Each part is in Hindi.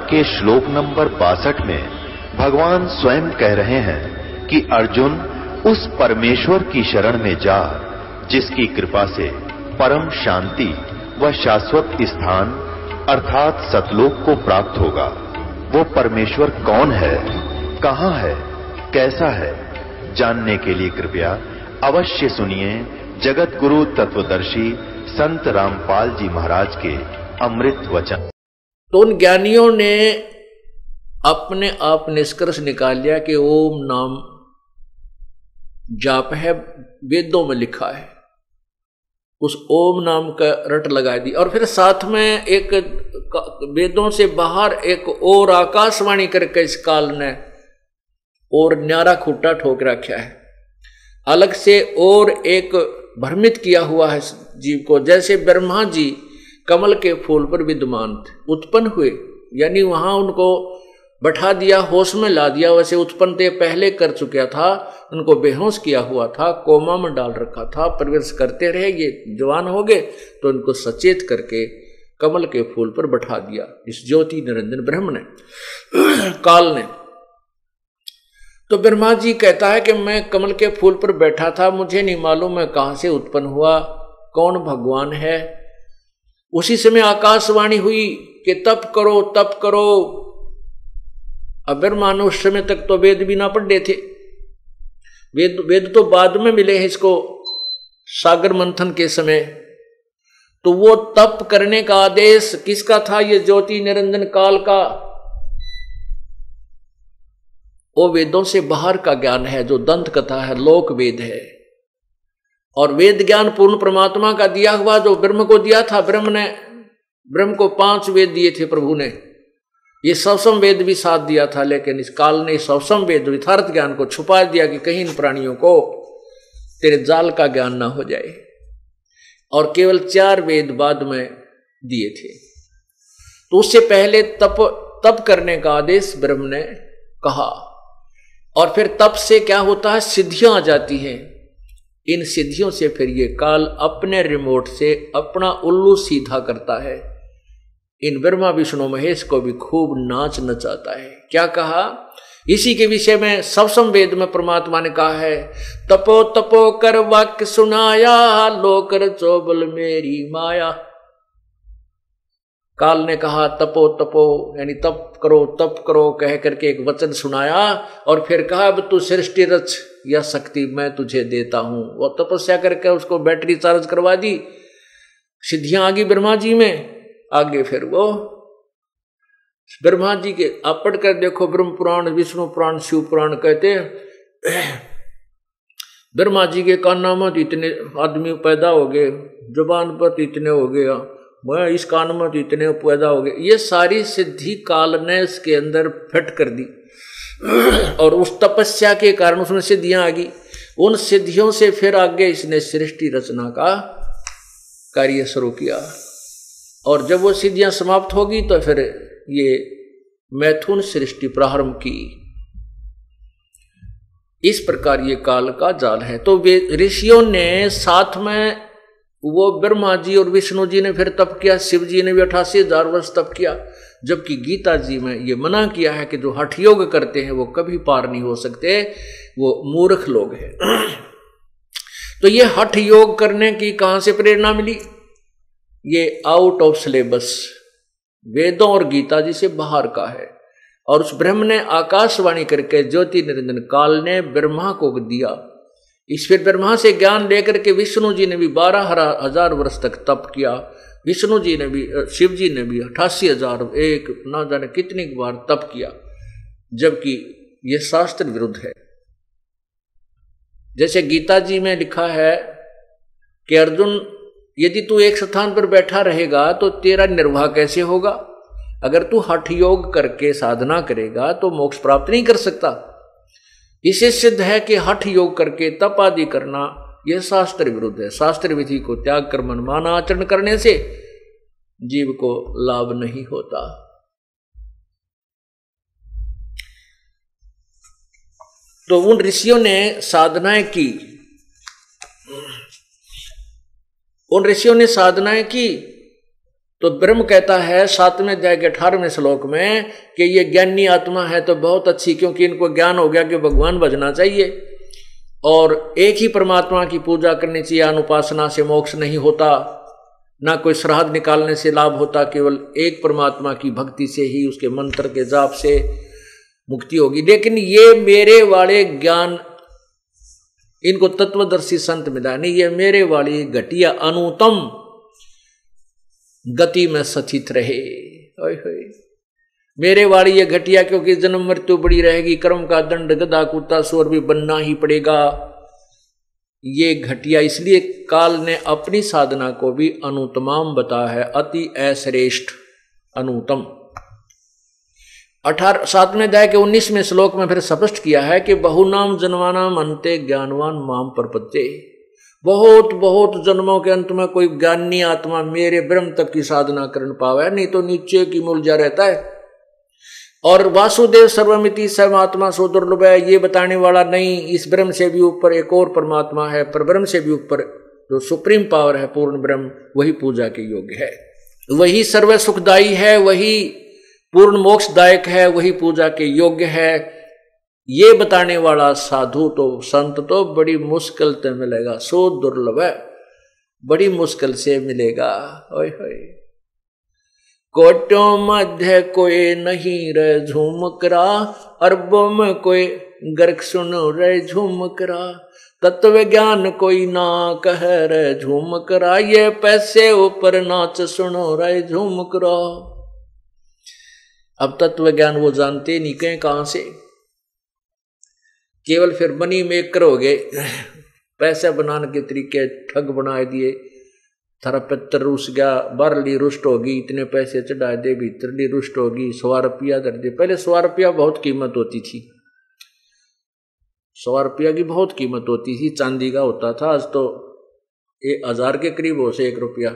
के श्लोक नंबर 62 में भगवान स्वयं कह रहे हैं कि अर्जुन उस परमेश्वर की शरण में जा जिसकी कृपा से परम शांति व शाश्वत स्थान अर्थात सतलोक को प्राप्त होगा। वो परमेश्वर कौन है, कहां है, कैसा है, जानने के लिए कृपया अवश्य सुनिए जगत गुरु तत्वदर्शी संत रामपाल जी महाराज के अमृत वचन। तो उन ज्ञानियों ने अपने आप निष्कर्ष निकाल लिया कि ओम नाम जाप है, वेदों में लिखा है, उस ओम नाम का रट लगा दी। और फिर साथ में एक वेदों से बाहर एक और आकाशवाणी करके इस काल ने और न्यारा खूटा ठोक रखा है, अलग से और एक भ्रमित किया हुआ है जीव को। जैसे ब्रह्मा जी कमल के फूल पर विद्यमान थे, उत्पन्न हुए, यानी वहां उनको बैठा दिया, होश में ला दिया, वैसे उत्पन्न ते पहले कर चुका था, उनको बेहोश किया हुआ था, कोमा में डाल रखा था, प्रवेश करते रहे, ये जवान हो गए तो उनको सचेत करके कमल के फूल पर बैठा दिया इस ज्योति निरंजन ब्रह्म ने, काल ने। तो ब्रह्मा जी कहता है कि मैं कमल के फूल पर बैठा था, मुझे नहीं मालूम मैं कहां से उत्पन्न हुआ, कौन भगवान है। उसी समय आकाशवाणी हुई कि तप करो तप करो। अब ब्रह्मा ने उस समय तक तो वेद भी ना पढ़े थे, वेद तो बाद में मिले हैं इसको सागर मंथन के समय। तो वो तप करने का आदेश किसका था, ये ज्योति निरंजन काल का। वो वेदों से बाहर का ज्ञान है, जो दंत कथा है, लोक वेद है। और वेद ज्ञान पूर्ण परमात्मा का दिया हुआ, जो ब्रह्म को दिया था। ब्रह्म को 5 वेद दिए थे प्रभु ने, ये सवसम वेद भी साथ दिया था, लेकिन इस काल ने सवसम वेद यथार्थ ज्ञान को छुपा दिया कि कहीं इन प्राणियों को तेरे जाल का ज्ञान ना हो जाए। और केवल 4 वेद बाद में दिए थे। तो उससे पहले तप करने का आदेश ब्रह्म ने कहा। और फिर तप से क्या होता है, सिद्धियां आ जाती हैं। इन सिद्धियों से फिर ये काल अपने रिमोट से अपना उल्लू सीधा करता है। इन ब्रह्मा विष्णु महेश को भी खूब नाच नचाता है। क्या कहा, इसी के विषय में सवसम वेद में परमात्मा ने कहा है, तपो तपो कर वाक्य सुनाया, लोकर चोबल मेरी माया। काल ने कहा तपो तपो, यानी तप करो कह करके एक वचन सुनाया। और फिर कहा अब तू सृष्टि रच, यह शक्ति मैं तुझे देता हूं। वो तपस्या करके उसको बैटरी चार्ज करवा दी, सिद्धियां आ गई ब्रह्मा जी में। आगे फिर वो ब्रह्मा जी के आप पढ़ कर देखो, ब्रह्म पुराण, विष्णु पुराण, शिव पुराण कहते हैं ब्रह्मा जी के कान में तो इतने आदमी पैदा हो गए, जुबान पर तो इतने हो गया, मैं इस कान में तो इतने पैदा हो गए। ये सारी सिद्धि काल ने इसके अंदर फिट कर दी। और उस तपस्या के कारण उसमें सिद्धियां आ गई। उन सिद्धियों से फिर आगे इसने सृष्टि रचना का कार्य शुरू किया। और जब वो सिद्धियां समाप्त होगी तो फिर ये मैथुन सृष्टि प्रारंभ की। इस प्रकार ये काल का जाल है। तो वे ऋषियों ने साथ में, वो ब्रह्मा जी और विष्णु जी ने फिर तप किया, शिव जी ने भी 88,000 वर्ष तप किया। जबकि गीता जी में ये मना किया है कि जो हठ योग करते हैं वो कभी पार नहीं हो सकते, वो मूर्ख लोग हैं। तो ये हठ योग करने की कहां से प्रेरणा मिली, ये आउट ऑफ सिलेबस वेदों और गीता जी से बाहर का है। और उस ब्रह्म ने आकाशवाणी करके ज्योति निरंजन काल ने ब्रह्मा को दिया। इस फिर ब्रह्मा से ज्ञान लेकर के विष्णु जी ने भी 12,000 वर्ष तक तप किया। विष्णु जी ने भी, शिव जी ने भी 88,000 एक ना जाने कितनी बार तप किया, जबकि यह शास्त्र विरुद्ध है। जैसे गीता जी में लिखा है कि अर्जुन, यदि तू एक स्थान पर बैठा रहेगा तो तेरा निर्वाह कैसे होगा। अगर तू हठ योग करके साधना करेगा तो मोक्ष प्राप्त नहीं कर सकता। इसे सिद्ध है कि हठ योग करके तप आदि करना यह शास्त्र विरुद्ध है। शास्त्र विधि को त्याग कर मनमाना आचरण करने से जीव को लाभ नहीं होता। तो उन ऋषियों ने साधनाएं की, तो ब्रह्म कहता है 7वें अध्याय के 18वें श्लोक में कि ये ज्ञानी आत्मा है तो बहुत अच्छी, क्योंकि इनको ज्ञान हो गया कि भगवान भजना चाहिए और एक ही परमात्मा की पूजा करनी चाहिए। अनुपासना से मोक्ष नहीं होता, ना कोई श्राद्ध निकालने से लाभ होता, केवल एक परमात्मा की भक्ति से ही, उसके मंत्र के जाप से मुक्ति होगी। लेकिन ये मेरे वाले ज्ञान इनको तत्वदर्शी संत मिला नहीं, ये मेरे वाली घटिया अनुतम गति में सचित रहे। मेरे वाली ये घटिया, क्योंकि जन्म मृत्यु बड़ी रहेगी, कर्म का दंड गधा कुत्ता सूअर भी बनना ही पड़ेगा। ये घटिया, इसलिए काल ने अपनी साधना को भी अनुतमाम बताया है, अति अश्रेष्ठ अनुतम। 7वें अध्याय के 19वें श्लोक में फिर स्पष्ट किया है कि बहुनाम जन्मानाम अंते ज्ञानवान माम प्रपद्ये। बहुत बहुत जन्मों के अंत में कोई ज्ञानी आत्मा मेरे ब्रह्म तक की साधना कर पावे, नहीं तो नीचे की मुलझा रहता है। और वासुदेव सर्वमिति सर्वात्मा सो दुर्लभ है, ये बताने वाला नहीं, इस ब्रह्म से भी ऊपर एक और परमात्मा है, पर ब्रह्म से भी ऊपर जो सुप्रीम पावर है पूर्ण ब्रह्म, वही पूजा के योग्य है, वही सर्व सुखदायी है, वही पूर्ण मोक्षदायक है, वही पूजा के योग्य है। ये बताने वाला साधु तो संत तो बड़ी मुश्किल से मिलेगा, सो दुर्लभ है, बड़ी मुश्किल से मिलेगा। ओए होए, कोटों मध्य कोई नहीं रे झूमकरा, अरबों में कोई गर्क सुनो रे झूमकरा, तत्व ज्ञान कोई ना कह रे झूमकरा, ये पैसे ऊपर नाच सुनो रे झूमकरा। अब तत्व ज्ञान वो जानते नहीं कहीं कहां से, केवल फिर मनी मेकर हो गए, पैसे बनाने के तरीके ठग बना दिए। थारा पितर रुस गया, बारली रुष्ट होगी, इतने पैसे चढ़ा दे, भीतरली रुष्ट होगी, 100 रुपया दर दे। पहले 100 रुपया बहुत कीमत होती थी, 100 रुपया की बहुत कीमत होती थी, चांदी का होता था। आज तो 1000 के करीब हो से 1 रुपया,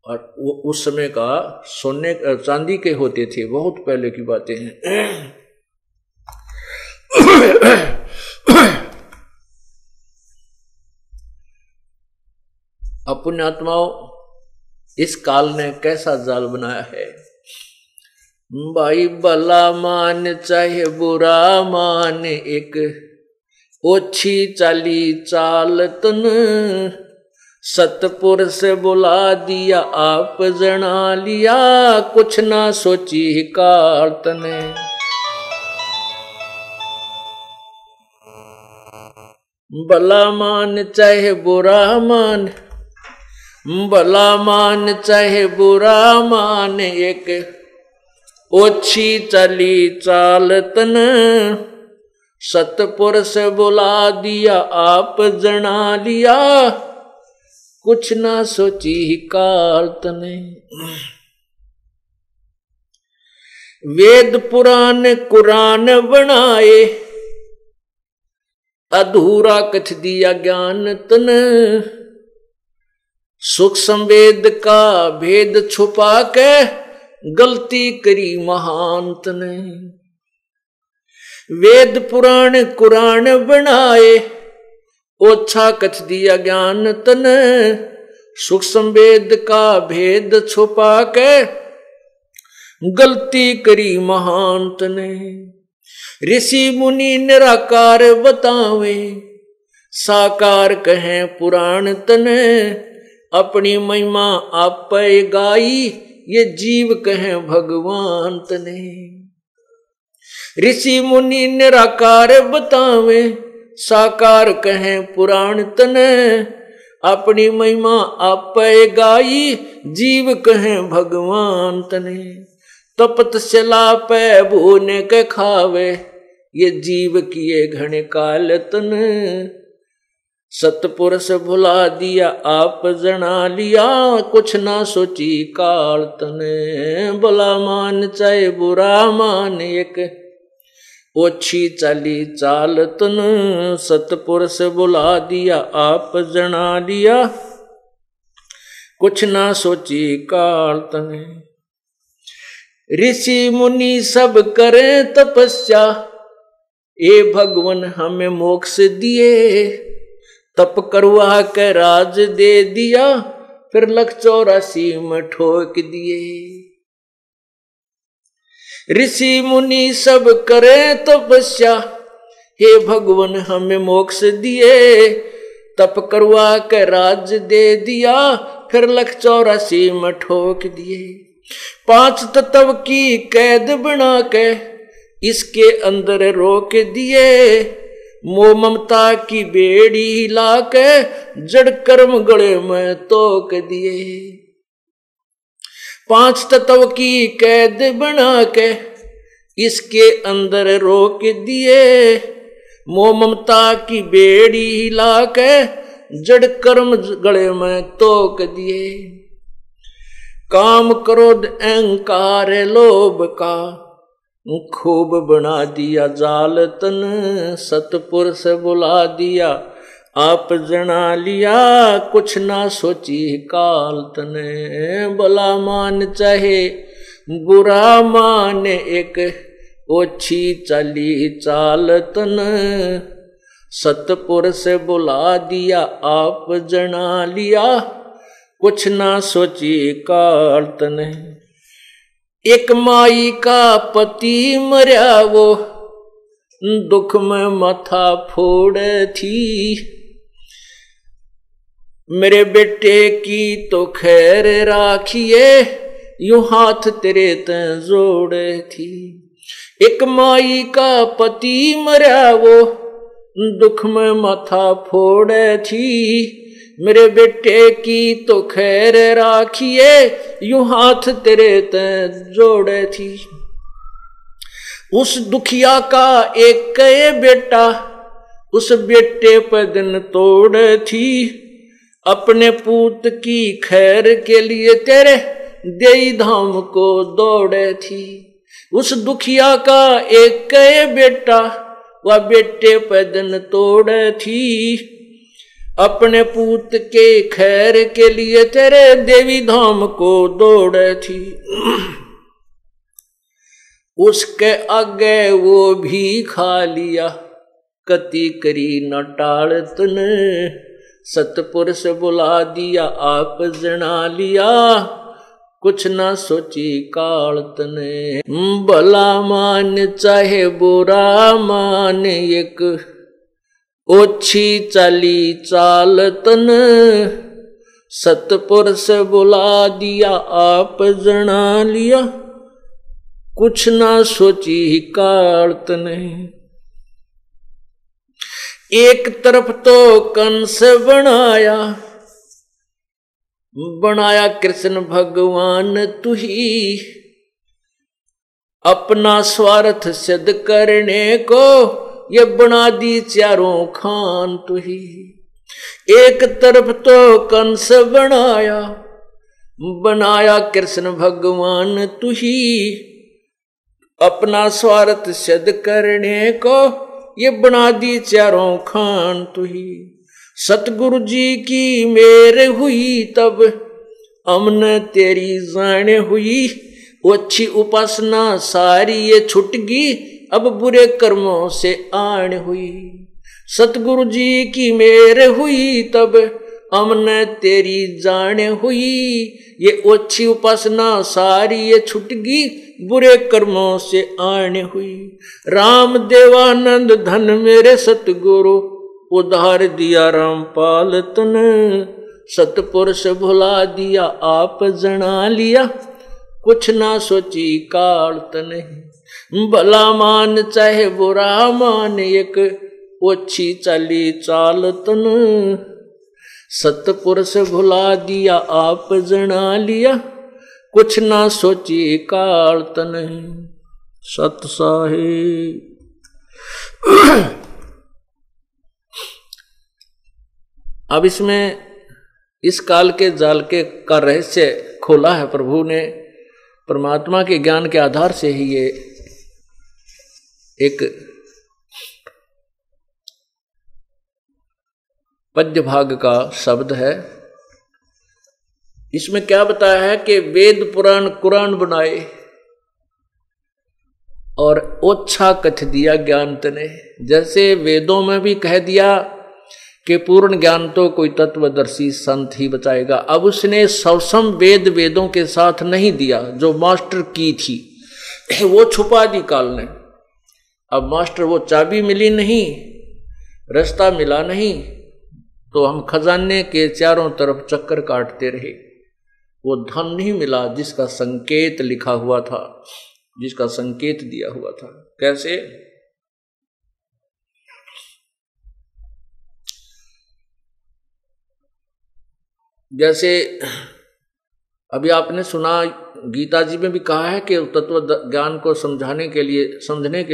और उस समय का सोने चांदी के होते थे, बहुत पहले की बातें हैं। अपने आत्माओं, इस काल ने कैसा जाल बनाया है। भाई भला मान चाहे बुरा मान, एक ओछी चाली चाल तन, सतपुर से बुला दिया आप जना लिया, कुछ ना सोची काल तने। भला मान चाहे बुरा मान, भला मान चाहे बुरा मान, एक ओछी चली चाल तन, सतपुर से बुला दिया आप जना लिया, कुछ ना सोची काल तने। वेद पुराण कुरान बनाए, अधूरा कछ दिया ज्ञान तन, सुख संवेद का भेद छुपा के, गलती करी महांत ने। वेद पुराण कुरान बनाए, ओछा कछ दिया ज्ञान तन, सुख संवेद का भेद छुपा के, गलती करी महांत ने। ऋषि मुनि निराकार बतावे, साकार कहें पुराण तने, अपनी महिमा आप गाई, ये जीव कहें भगवान तने। ऋषि मुनि निराकार बतावे, साकार कहें पुराण तने, अपनी महिमा आप गाई, जीव कहें भगवान तने। तपतशला पे भूने के खावे, ये जीव किए घने काल तन, सतपुर से भुला दिया आप जना लिया, कुछ ना सोची काल तने। भला मान चाहे बुरा मान, एक ओछी चाली चाल तन, सतपुर से बुला दिया आप जना लिया, कुछ ना सोची काल तने। ऋषि मुनि सब करें तपस्या, ए भगवान हमें मोक्ष दिए, तप करवा के राज दे दिया, फिर लख 84 में ठोक दिए। ऋषि मुनि सब करे तपस्या, हे भगवान हमें मोक्ष दिए। तप करवा के राज्य दे दिया, फिर लख 84 में ठोक दिए। 5 तत्व की कैद बना के इसके अंदर रोक दिए। मोह ममता की बेड़ी ला के जड़ कर्म गले में तोक दिए। 5 तत्व की कैद बना के इसके अंदर रोक दिए। मोह ममता की बेड़ी ला के जड़ कर्म गले में तोक दिए। काम क्रोध अहंकार लोभ का खूब बना दिया जाल तन। सतपुरुष बुला दिया आप जना लिया, कुछ ना सोची काल तने। भला मान चाहे बुरा मान एक ओछी चली चाल तन। सतपुरुष बुला दिया आप जना लिया, कुछ ना सोची काल तने। एक माई का पति मर्या वो दुख में माथा फोड़ थी। मेरे बेटे की तो खैर राखिए, यूं हाथ तेरे ते जोड़े थी। एक माई का पति मर्या वो दुख में माथा फोड़ थी। मेरे बेटे की तो खैर राखिए, यूं हाथ तेरे ते जोड़े थी। उस दुखिया का एक बेटा उस बेटे पर दिन तोड़ थी। अपने पूत की खैर के लिए तेरे देई धाम को दौड़े थी। उस दुखिया का एक बेटा वह बेटे पर दिन तोड़ थी। अपने पूत के खैर के लिए तेरे देवी धाम को दौड़ थी। उसके आगे वो भी खा लिया, कति करी न टाल तने। सतपुरुष बुला दिया आप जना लिया, कुछ ना सोची काल तने। भला मान चाहे बुरा मान एक ओछी चली चाल तन। सतपुरुष बुला दिया आप जना लिया, कुछ ना सोची काल तने। एक तरफ तो कंस बनाया कृष्ण भगवान तू ही। अपना स्वार्थ सिद्ध करने को ये बना दी चारों खान तू ही। एक तरफ तो कंस बनाया कृष्ण भगवान तू ही। अपना स्वार्थ सिद्ध करने को ये बना दी चारों खान तू ही। सतगुरु जी की मेर हुई तब हमने तेरी जाने हुई। अच्छी उपासना सारी ये छुट गई, अब बुरे कर्मों से आन हुई। सतगुरु जी की मेर हुई तब हमने तेरी जाने हुई। ये अच्छी उपासना सारी ये छुट गई, बुरे कर्मों से आने हुई। राम देवानंद धन मेरे सतगुरु, उधार दिया रामपाल तने। सतपुरुष भुला दिया आप जना लिया, कुछ ना सोची काल तने। भला मान चाहे बुरा मान एक ओछी चली चाल तन। सतपुरुष भुला दिया आप जना लिया, कुछ ना सोची काल तने। सत साहिब। अब इसमें इस काल के जाल के का रहस्य खोला है प्रभु ने। परमात्मा के ज्ञान के आधार से ही ये एक पद्य भाग का शब्द है। इसमें क्या बताया है कि वेद पुराण कुरान बनाए और ओछा कथ दिया ज्ञान तने। जैसे वेदों में भी कह दिया कि पूर्ण ज्ञान तो कोई तत्वदर्शी संत ही बताएगा। अब उसने सवसम वेदों के साथ नहीं दिया, जो मास्टर की थी वो छुपा दी काल ने। अब मास्टर वो चाबी मिली नहीं, रास्ता मिला नहीं, तो हम खजाने के चारों तरफ चक्कर काटते रहे। वो धन नहीं मिला जिसका संकेत लिखा हुआ था, जिसका संकेत दिया हुआ था। कैसे? जैसे अभी आपने सुना, गीता जी में भी कहा है कि तत्व ज्ञान को समझने के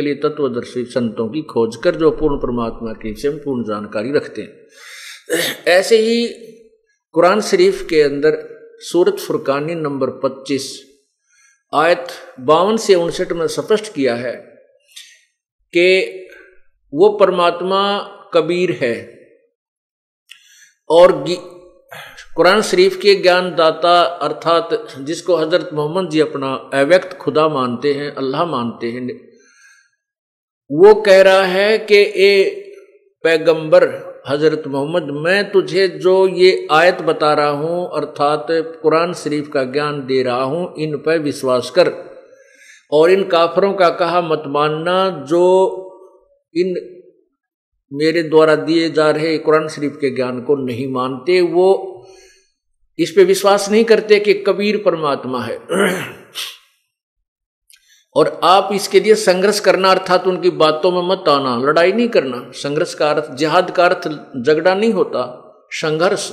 लिए तत्वदर्शी संतों की खोज कर जो पूर्ण परमात्मा के विषय में पूर्ण जानकारी रखते हैं। ऐसे ही कुरान शरीफ के अंदर सूरत फुरकानी नंबर 25 आयत 52 से 59 में स्पष्ट किया है कि वो परमात्मा कबीर है। और कुरान शरीफ के ज्ञानदाता अर्थात जिसको हजरत मोहम्मद जी अपना अव्यक्त खुदा मानते हैं, अल्लाह मानते हैं, वो कह रहा है कि ए पैगंबर हजरत मोहम्मद, मैं तुझे जो ये आयत बता रहा हूँ अर्थात कुरान शरीफ का ज्ञान दे रहा हूँ, इन पर विश्वास कर और इन काफरों का कहा मत मानना जो इन मेरे द्वारा दिए जा रहे कुरान शरीफ के ज्ञान को नहीं मानते। वो इस पे विश्वास नहीं करते कि कबीर परमात्मा है। और आप इसके लिए संघर्ष करना अर्थात उनकी बातों में मत आना, लड़ाई नहीं करना। संघर्ष का अर्थ, जिहाद का अर्थ झगड़ा नहीं होता, संघर्ष।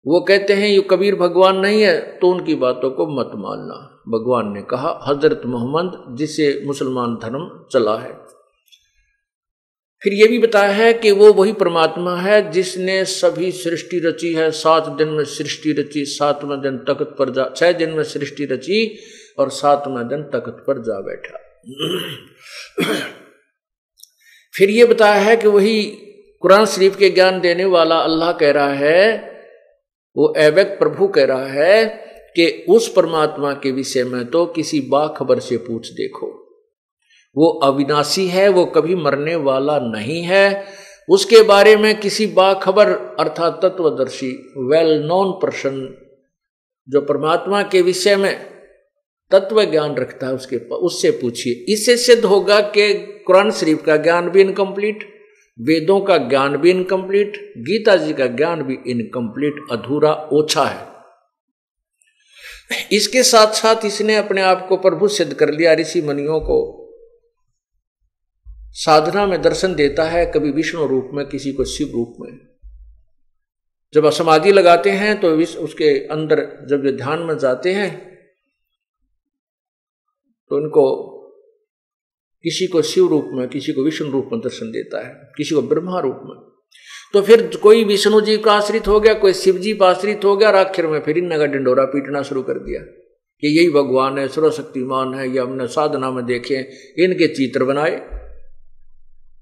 वो कहते हैं ये कबीर भगवान नहीं है तो उनकी बातों को मत मानना। भगवान ने कहा, हजरत मोहम्मद जिसे मुसलमान धर्म चला है। फिर ये भी बताया है कि वो वही परमात्मा है जिसने सभी सृष्टि रची है। 7 दिन में सृष्टि रची, 7वें दिन तख्त पर जा, 6 दिन में सृष्टि रची और 7वें दिन तख्त पर जा बैठा। फिर ये बताया है कि वही कुरान शरीफ के ज्ञान देने वाला अल्लाह कह रहा है, वो अव्यक्त प्रभु कह रहा है कि उस परमात्मा के विषय में तो किसी बाखबर से पूछ देखो। वो अविनाशी है, वो कभी मरने वाला नहीं है। उसके बारे में किसी बाखबर अर्थात तत्वदर्शी वेल नोन पर्सन जो परमात्मा के विषय में तत्व ज्ञान रखता है उससे पूछिए। इससे सिद्ध होगा कि कुरान शरीफ का ज्ञान भी इनकम्प्लीट, वेदों का ज्ञान भी इनकम्प्लीट, गीता जी का ज्ञान भी इनकम्प्लीट, अधूरा, ओछा है। इसके साथ साथ इसने अपने आप को प्रभु सिद्ध कर लिया। ऋषि मुनियों को साधना में दर्शन देता है, कभी विष्णु रूप में, किसी को शिव रूप में। जब समाधि लगाते हैं तो उसके अंदर जब ये ध्यान में जाते हैं तो उनको किसी को शिव रूप में, किसी को विष्णु रूप में दर्शन देता है, किसी को ब्रह्मा रूप में। तो फिर कोई विष्णु जी का आश्रित हो गया, कोई शिव जी का आश्रित हो गया, और आखिर में फिर इनका डिंडोरा पीटना शुरू कर दिया कि यही भगवान है, सर्वशक्तिमान है। ये हमने साधना में देखे, इनके चित्र बनाए।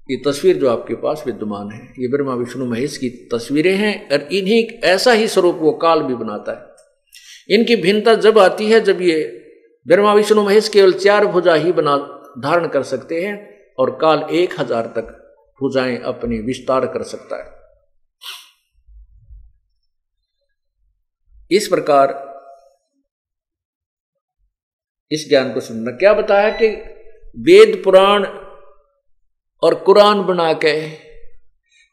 ये तस्वीर जो आपके पास विद्यमान है ये ब्रह्मा विष्णु महेश की तस्वीरें हैं, और इन्हीं ऐसा ही स्वरूप वो काल भी बनाता है। इनकी भिन्नता जब आती है जब ये ब्रह्मा विष्णु महेश केवल 4 भुजा ही धारण कर सकते हैं और काल 1000 तक भुजाएं अपनी विस्तार कर सकता है। इस प्रकार इस ज्ञान को सुनना। क्या बताया कि वेद पुराण और कुरान बना के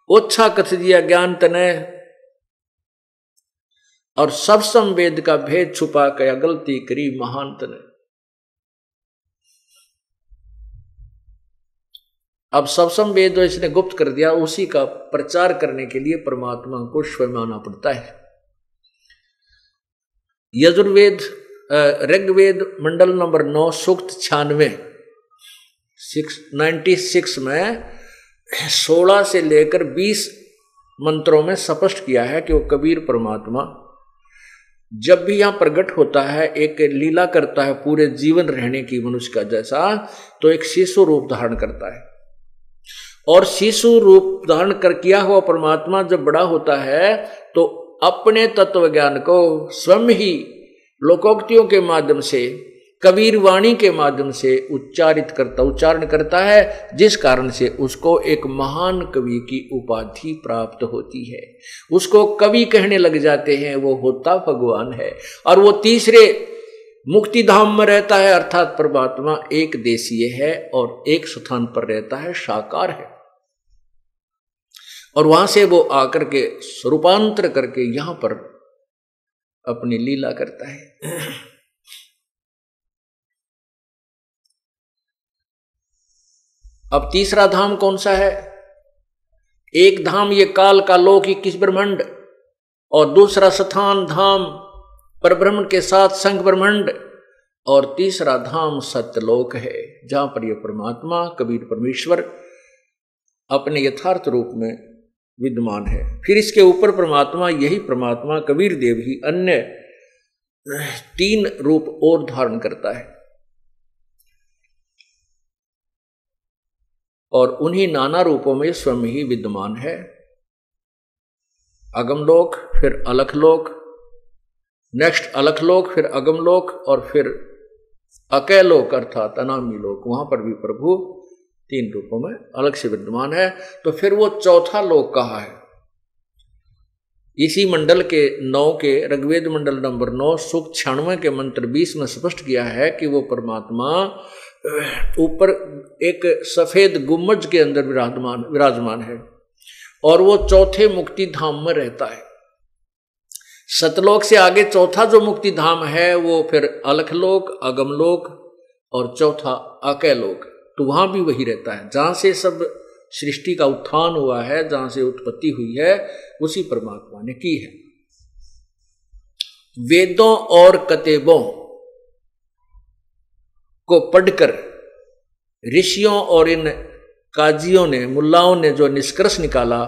ओछा कथ दिया ज्ञान तने, और सब संवेद का भेद छुपा के गलती करी महान तने। अब सब संवेद जो इसने गुप्त कर दिया, उसी का प्रचार करने के लिए परमात्मा को स्वयं आना पड़ता है। यजुर्वेद ऋग्वेद मंडल नंबर 9 सूक्त 96 में 16 से लेकर 20 मंत्रों में स्पष्ट किया है कि वो कबीर परमात्मा जब भी यहां प्रकट होता है, एक लीला करता है पूरे जीवन रहने की मनुष्य का जैसा, तो एक शिशु रूप धारण करता है। और शिशु रूप धारण कर किया हुआ परमात्मा जब बड़ा होता है तो अपने तत्व ज्ञान को स्वयं ही लोकोक्तियों के माध्यम से कबीर वाणी के माध्यम से उच्चारण करता है, जिस कारण से उसको एक महान कवि की उपाधि प्राप्त होती है। उसको कवि कहने लग जाते हैं, वो होता भगवान है। और वो तीसरे मुक्ति धाम में रहता है, अर्थात परमात्मा एक देशीय है और एक स्थान पर रहता है, साकार है। और वहां से वो आकर के स्वरूपांतर करके यहां पर अपनी लीला करता है। अब तीसरा धाम कौन सा है? एक धाम ये काल का लोक 21 ब्रह्मांड, और दूसरा स्थान धाम परब्रह्म के साथ संग ब्रह्मांड, और तीसरा धाम सत्यलोक है, जहां पर यह परमात्मा कबीर परमेश्वर अपने यथार्थ रूप में विद्यमान है। फिर इसके ऊपर परमात्मा, यही परमात्मा कबीर देव ही अन्य 3 रूप और धारण करता है, और उन्हीं नाना रूपों में स्वयं ही विद्यमान है। अगमलोक, फिर अलखलोक, नेक्स्ट अलखलोक, फिर अगमलोक, और फिर अकैलोक अर्थात अनामी लोक, वहां पर भी प्रभु 3 रूपों में अलग से विद्यमान है। तो फिर वो चौथा लोक कहा है। इसी मंडल के 9 के ऋग्वेद मंडल नंबर 9 सूक्त 96 के मंत्र 20 में स्पष्ट किया है कि वो परमात्मा ऊपर एक सफेद गुम्बज के अंदर विराजमान है, और वो चौथे मुक्ति धाम में रहता है। सतलोक से आगे चौथा जो मुक्ति धाम है वो फिर अलखलोक, अगमलोक और चौथा अकैलोक, तो वहां भी वही रहता है जहां से सब सृष्टि का उत्थान हुआ है, जहां से उत्पत्ति हुई है, उसी परमात्मा ने की है। वेदों और कतेबों को पढ़कर ऋषियों और इन काजियों ने, मुल्लाओं ने जो निष्कर्ष निकाला,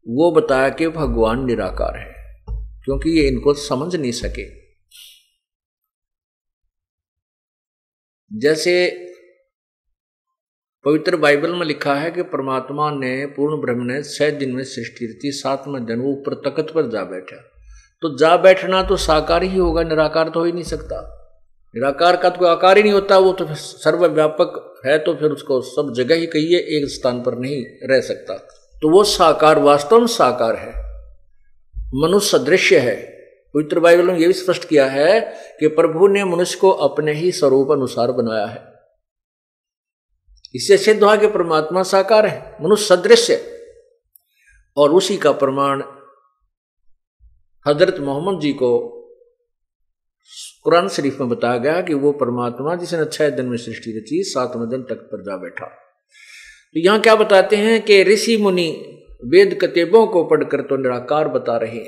वो बताया कि भगवान निराकार है, क्योंकि ये इनको समझ नहीं सके। जैसे पवित्र बाइबल में लिखा है कि परमात्मा ने, पूर्ण ब्रह्म ने 6 दिन में सृष्टि रची, 7वें दिन वो ऊपर तख्त पर जा बैठा। तो जा बैठना तो साकार ही होगा, निराकार तो हो ही नहीं सकता। निराकार का तो कोई आकार ही नहीं होता, वो तो सर्वव्यापक है, तो फिर उसको सब जगह ही कहिए, एक स्थान पर नहीं रह सकता। तो वो साकार, वास्तव में साकार है, मनुष्य सदृश्य है। पवित्र बाइबल में यह भी स्पष्ट किया है कि प्रभु ने मनुष्य को अपने ही स्वरूप अनुसार बनाया है। इससे सिद्ध हुआ कि परमात्मा साकार है, मनुष्य सदृश्य, और उसी का प्रमाण हजरत मोहम्मद जी को कुरान शरीफ में बताया गया कि वो परमात्मा जिसने 6 दिन में सृष्टि रची, 7वें दिन तख्त पर जा बैठा। तो यहां क्या बताते हैं कि ऋषि मुनि वेद कतेबों को पढ़कर तो निराकार बता रहे,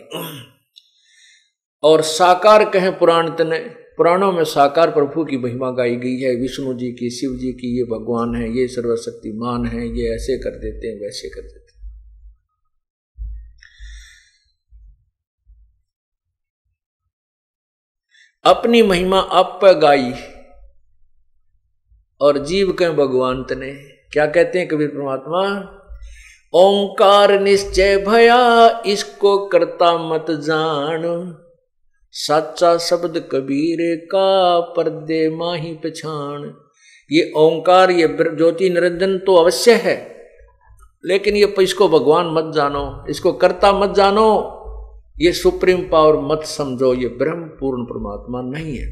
और साकार कहें पुराण तने, पुराणों में साकार प्रभु की महिमा गाई गई है, विष्णु जी की, शिव जी की, ये भगवान है, ये सर्वशक्तिमान है, ये ऐसे कर देते हैं, वैसे कर देते हैं। अपनी महिमा आप पर गाई और जीव के भगवान तने। क्या कहते हैं कबीर परमात्मा? ओंकार निश्चय भया इसको करता मत जान, साचा शब्द कबीर का पर्दे माही पहचान। ये ओंकार, ये ज्योति निरंजन तो अवश्य है, लेकिन ये इसको भगवान मत जानो, इसको कर्ता मत जानो, ये सुप्रीम पावर मत समझो, ये ब्रह्म पूर्ण परमात्मा नहीं है।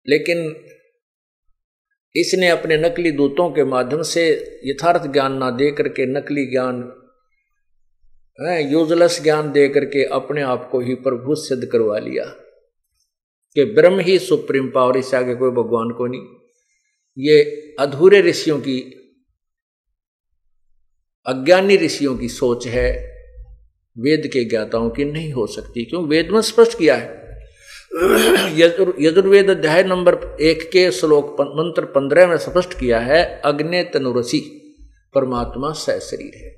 लेकिन इसने अपने नकली दूतों के माध्यम से यथार्थ ज्ञान ना दे करके, नकली ज्ञान, यूजलेस ज्ञान दे करके अपने आप को ही प्रभु सिद्ध करवा लिया कि ब्रह्म ही सुप्रीम पावर, इससे आगे कोई भगवान को नहीं। ये अधूरे ऋषियों की, अज्ञानी ऋषियों की सोच है, वेद के ज्ञाताओं की नहीं हो सकती। क्यों? वेद में स्पष्ट किया है। यजुर्वेद अध्याय नंबर 1 के श्लोक मंत्र 15 में स्पष्ट किया है, अग्ने तनुरसी परमात्मा सशरीर है।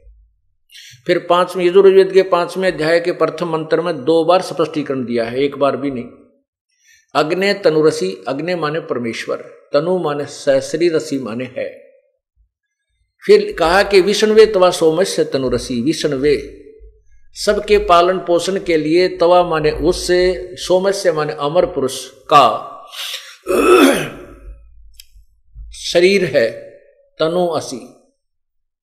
फिर 5वें यजुर्वेद के 5वें अध्याय के प्रथम मंत्र में 2 बार स्पष्टीकरण दिया है, एक बार भी नहीं। अग्ने तनुरसी, अग्ने माने परमेश्वर, तनु माने सशरीर, रसी माने है। फिर कहा कि विष्णुवे तवा सोमस्य तनुरसी, विष्णुवे सबके पालन पोषण के लिए तवा माने उससे, सोमस्य माने अमर पुरुष का शरीर है, तनु असी,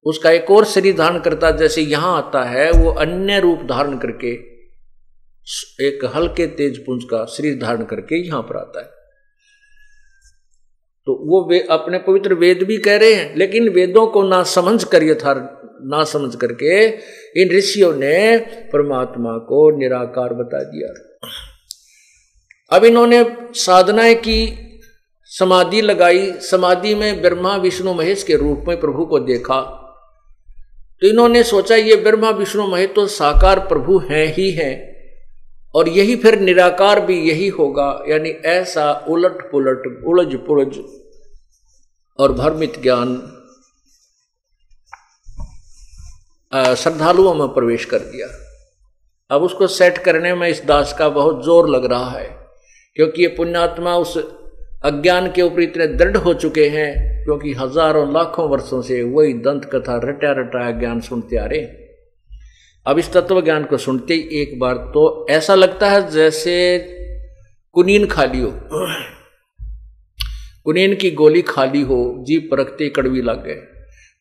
उसका एक और शरीर धारण करता, जैसे यहां आता है वो अन्य रूप धारण करके एक हल्के तेज पुंज का शरीर धारण करके यहां पर आता है। तो वो अपने पवित्र वेद भी कह रहे हैं, लेकिन वेदों को ना समझ कर ना समझ करके इन ऋषियों ने परमात्मा को निराकार बता दिया। अब इन्होंने साधनाएं की, समाधि लगाई, समाधि में ब्रह्मा विष्णु महेश के रूप में प्रभु को देखा, तो इन्होंने सोचा ये ब्रह्मा विष्णु महेश तो साकार प्रभु हैं ही हैं, और यही फिर निराकार भी यही होगा, यानी ऐसा उलट पुलट उलझ पुलझ और भ्रमित ज्ञान श्रद्धालुओं में प्रवेश कर दिया। अब उसको सेट करने में इस दास का बहुत जोर लग रहा है, क्योंकि ये पुण्यात्मा उस अज्ञान के ऊपर इतने दृढ़ हो चुके हैं, क्योंकि हजारों लाखों वर्षों से वही दंत कथा रटा रटाया ज्ञान सुनते आ रहे। अब इस तत्व ज्ञान को सुनते ही एक बार तो ऐसा लगता है जैसे कुनीन खाली हो, कुनीन की गोली खाली हो, जीभ परखते कड़वी लग गए।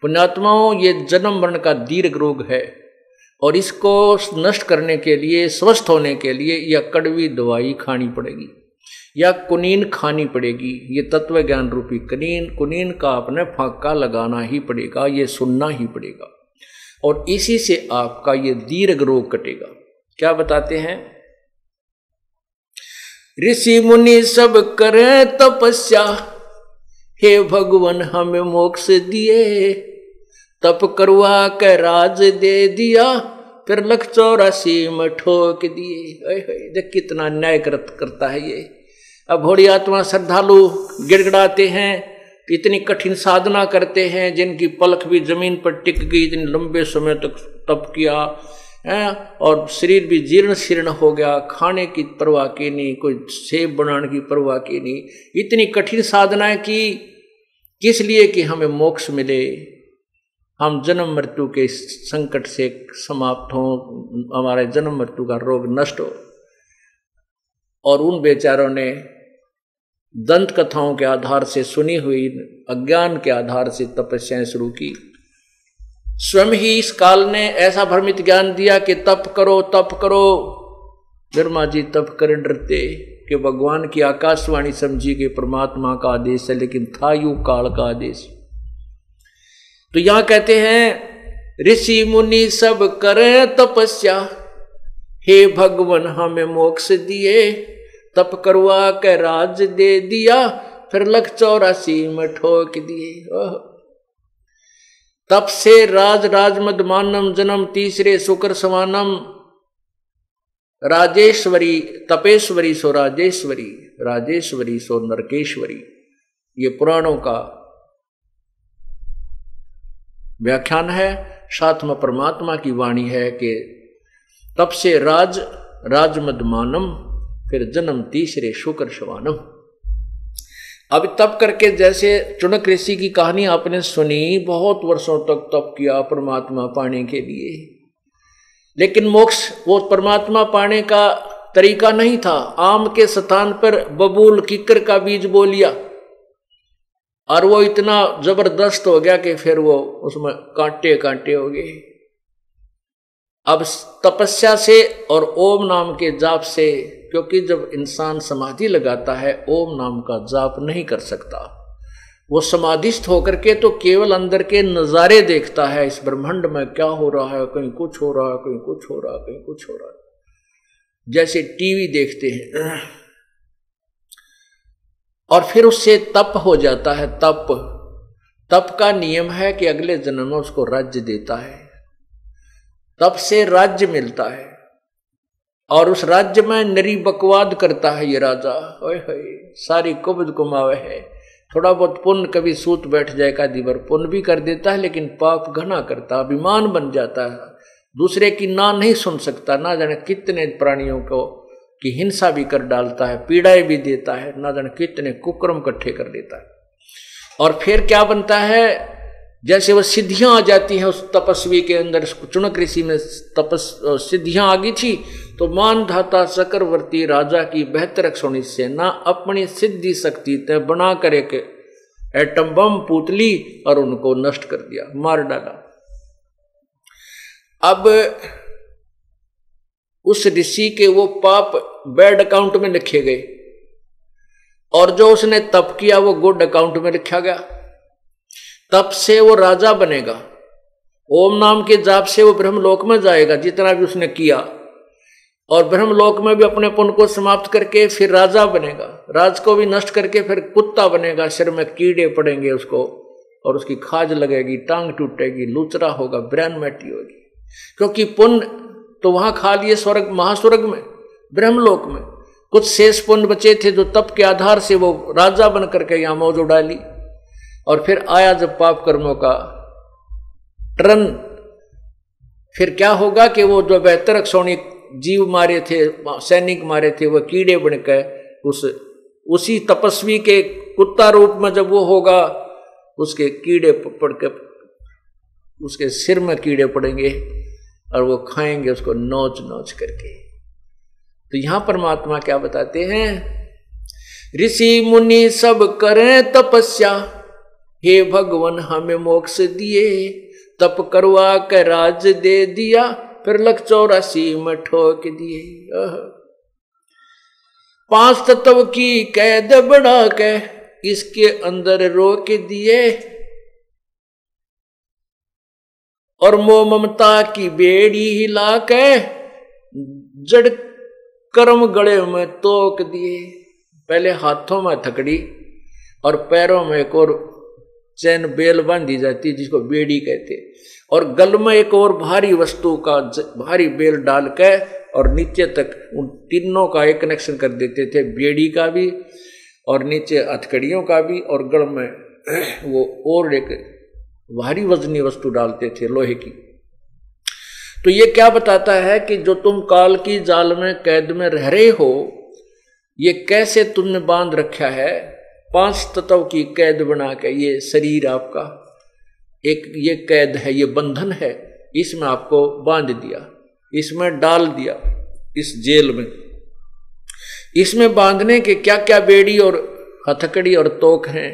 पुण्यात्माओं, ये जन्म मरण का दीर्घ रोग है, और इसको नष्ट करने के लिए, स्वस्थ होने के लिए यह कड़वी दवाई खानी पड़ेगी या कुनीन खानी पड़ेगी। ये तत्व ज्ञान रूपी कुनीन का अपने फांका लगाना ही पड़ेगा, ये सुनना ही पड़ेगा, और इसी से आपका ये दीर्घ रोग कटेगा। क्या बताते हैं? ऋषि मुनि सब करे तपस्या, हे भगवान हमें मोक्ष दिए, तप करवा के राज दे दिया, फिर 184 में ठोक दिए। देख कितना न्याय करता है ये। अब भोड़ी आत्मा श्रद्धालु गिड़गिड़ाते हैं, इतनी कठिन साधना करते हैं, जिनकी पलक भी जमीन पर टिक गई, इतने लंबे समय तक तप किया है, और शरीर भी जीर्ण शीर्ण हो गया, खाने की परवाह की नहीं, कोई सेब बनाने की परवाह की नहीं, इतनी कठिन साधनाएं की, किस लिए? कि हमें मोक्ष मिले, हम जन्म मृत्यु के संकट से समाप्त हों, हमारे जन्म मृत्यु का रोग नष्ट हो। और उन बेचारों ने दंत कथाओं के आधार से, सुनी हुई अज्ञान के आधार से तपस्याएं शुरू की। स्वयं ही इस काल ने ऐसा भ्रमित ज्ञान दिया कि तप करो तप करो। ब्रह्मा जी तप कर डरते कि भगवान की आकाशवाणी समझी कि परमात्मा का आदेश है, लेकिन था यूं काल का आदेश। तो यहां कहते हैं ऋषि मुनि सब करे तपस्या, हे भगवान हमें मोक्ष दिए, तप करवा के राज दे दिया, फिर 184 में ठोक दिए। तप से राज मदमानम, जन्म तीसरे शुक्र समानम, राजेश्वरी तपेश्वरी सो राजेश्वरी, राजेश्वरी सो नरकेश्वरी। ये पुराणों का व्याख्यान है, साथ में परमात्मा की वाणी है कि तप से राज मदमानम, फिर जन्म तीसरे शुक्र शवानम। अब तप करके, जैसे चुनक ऋषि की कहानी आपने सुनी, बहुत वर्षों तक तप किया परमात्मा पाने के लिए, लेकिन मोक्ष वो परमात्मा पाने का तरीका नहीं था। आम के स्थान पर बबूल किक्कर का बीज बो लिया, और वो इतना जबरदस्त हो गया कि फिर वो उसमें कांटे कांटे हो गए। अब तपस्या से और ओम नाम के जाप से, क्योंकि जब इंसान समाधि लगाता है ओम नाम का जाप नहीं कर सकता, वो समाधिस्थ होकर के तो केवल अंदर के नजारे देखता है, इस ब्रह्मांड में क्या हो रहा है, कहीं कुछ हो रहा है, कहीं कुछ हो रहा है, कहीं कुछ हो रहा है, जैसे टीवी देखते हैं। और फिर उससे तप हो जाता है। तप का नियम है कि अगले जन्म में उसको राज्य देता है, तप से राज्य मिलता है, और उस राज्य में नरी बकवाद करता है ये राजा। ओए होए, सारी कुबद कुमावे है। थोड़ा बहुत पुण्य कभी सूत बैठ जाएगा, दिवर पुण्य भी कर देता है, लेकिन पाप घना करता, अभिमान बन जाता है, दूसरे की ना नहीं सुन सकता, ना जाने कितने प्राणियों को की हिंसा भी कर डालता है, पीड़ाएं भी देता है, ना जाने कितने कुकर्म इकट्ठे कर देता है। और फिर क्या बनता है? जैसे वो सिद्धियां आ जाती हैं उस तपस्वी के अंदर, चुनक ऋषि में सिद्धियां आ गई थी, तो मानधाता चक्रवर्ती राजा की बेहतर सोनी सेना अपनी सिद्धि शक्ति तय बना कर एक एटम बम पुतली और उनको नष्ट कर दिया, मार डाला। अब उस ऋषि के वो पाप बैड अकाउंट में लिखे गए और जो उसने तप किया वो गुड अकाउंट में लिखा गया। तप से वो राजा बनेगा, ओम नाम के जाप से वो ब्रह्मलोक में जाएगा जितना भी उसने किया, और ब्रह्मलोक में भी अपने पुण्य को समाप्त करके फिर राजा बनेगा, राज को भी नष्ट करके फिर कुत्ता बनेगा, सिर में कीड़े पड़ेंगे उसको और उसकी खाज लगेगी, टांग टूटेगी, लूचरा होगा, ब्रेन मैटी होगी, क्योंकि पुण्य तो वहां खा लिए स्वर्ग महास्वर्ग में, ब्रह्मलोक में। कुछ शेष पुण्य बचे थे जो तप के आधार से वो राजा बन करके यहां मौज उड़ा ली, और फिर आया जब पाप कर्मों का टर्न, फिर क्या होगा कि वो जो बेहतर अक्षौणी जीव मारे थे, सैनिक मारे थे, वो कीड़े बनकर उसी तपस्वी के कुत्ता रूप में जब वो होगा, उसके कीड़े पड़ के उसके सिर में कीड़े पड़ेंगे और वो खाएंगे उसको नोच नोच करके। तो यहां परमात्मा क्या बताते हैं, ऋषि मुनि सब करें तपस्या, हे भगवान हमें मोक्ष दिए, तप करवा के राज दे दिया, फिर लख 84 में ठोक दिए। 5 तत्व की कैद बढ़ा के इसके अंदर रोक दिए, और मोह ममता की बेड़ी हिला के जड़ कर्म गले में तोक दिए। पहले हाथों में थकड़ी और पैरों में एक और चैन बेल बांधी जाती जिसको बेड़ी कहते, और गल में एक और भारी वस्तु का भारी बेल डाल के और नीचे तक उन तीनों का एक कनेक्शन कर देते थे, बेड़ी का भी और नीचे हथकड़ियों का भी, और गल में वो और एक भारी वजनी वस्तु डालते थे लोहे की। तो ये क्या बताता है कि जो तुम काल की जाल में कैद में रह रहे हो, ये कैसे तुमने बांध रखा है, 5 तत्व की कैद बना के। ये शरीर आपका एक ये कैद है, ये बंधन है, इसमें आपको बांध दिया, इसमें डाल दिया, इस जेल में। इसमें बांधने के क्या क्या बेड़ी और हथकड़ी और तोक हैं।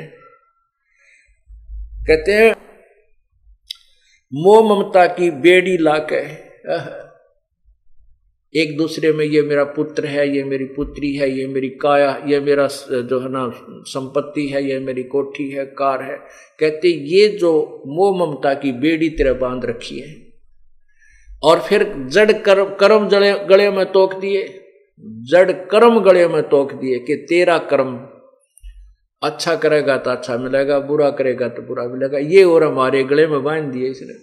कहते हैं मोह ममता की बेड़ी लाके एक दूसरे में, ये मेरा पुत्र है, ये मेरी पुत्री है, ये मेरी काया, ये मेरा जो है ना संपत्ति है, ये मेरी कोठी है, कार है। कहते ये जो मोह ममता की बेड़ी तेरे बांध रखी है, और फिर जड़ कर्म गले में तोक दिए, जड़ कर्म गले में तोक दिए कि तेरा कर्म अच्छा करेगा तो अच्छा मिलेगा, बुरा करेगा तो बुरा मिलेगा, ये और हमारे गले में बांध दिए इसने।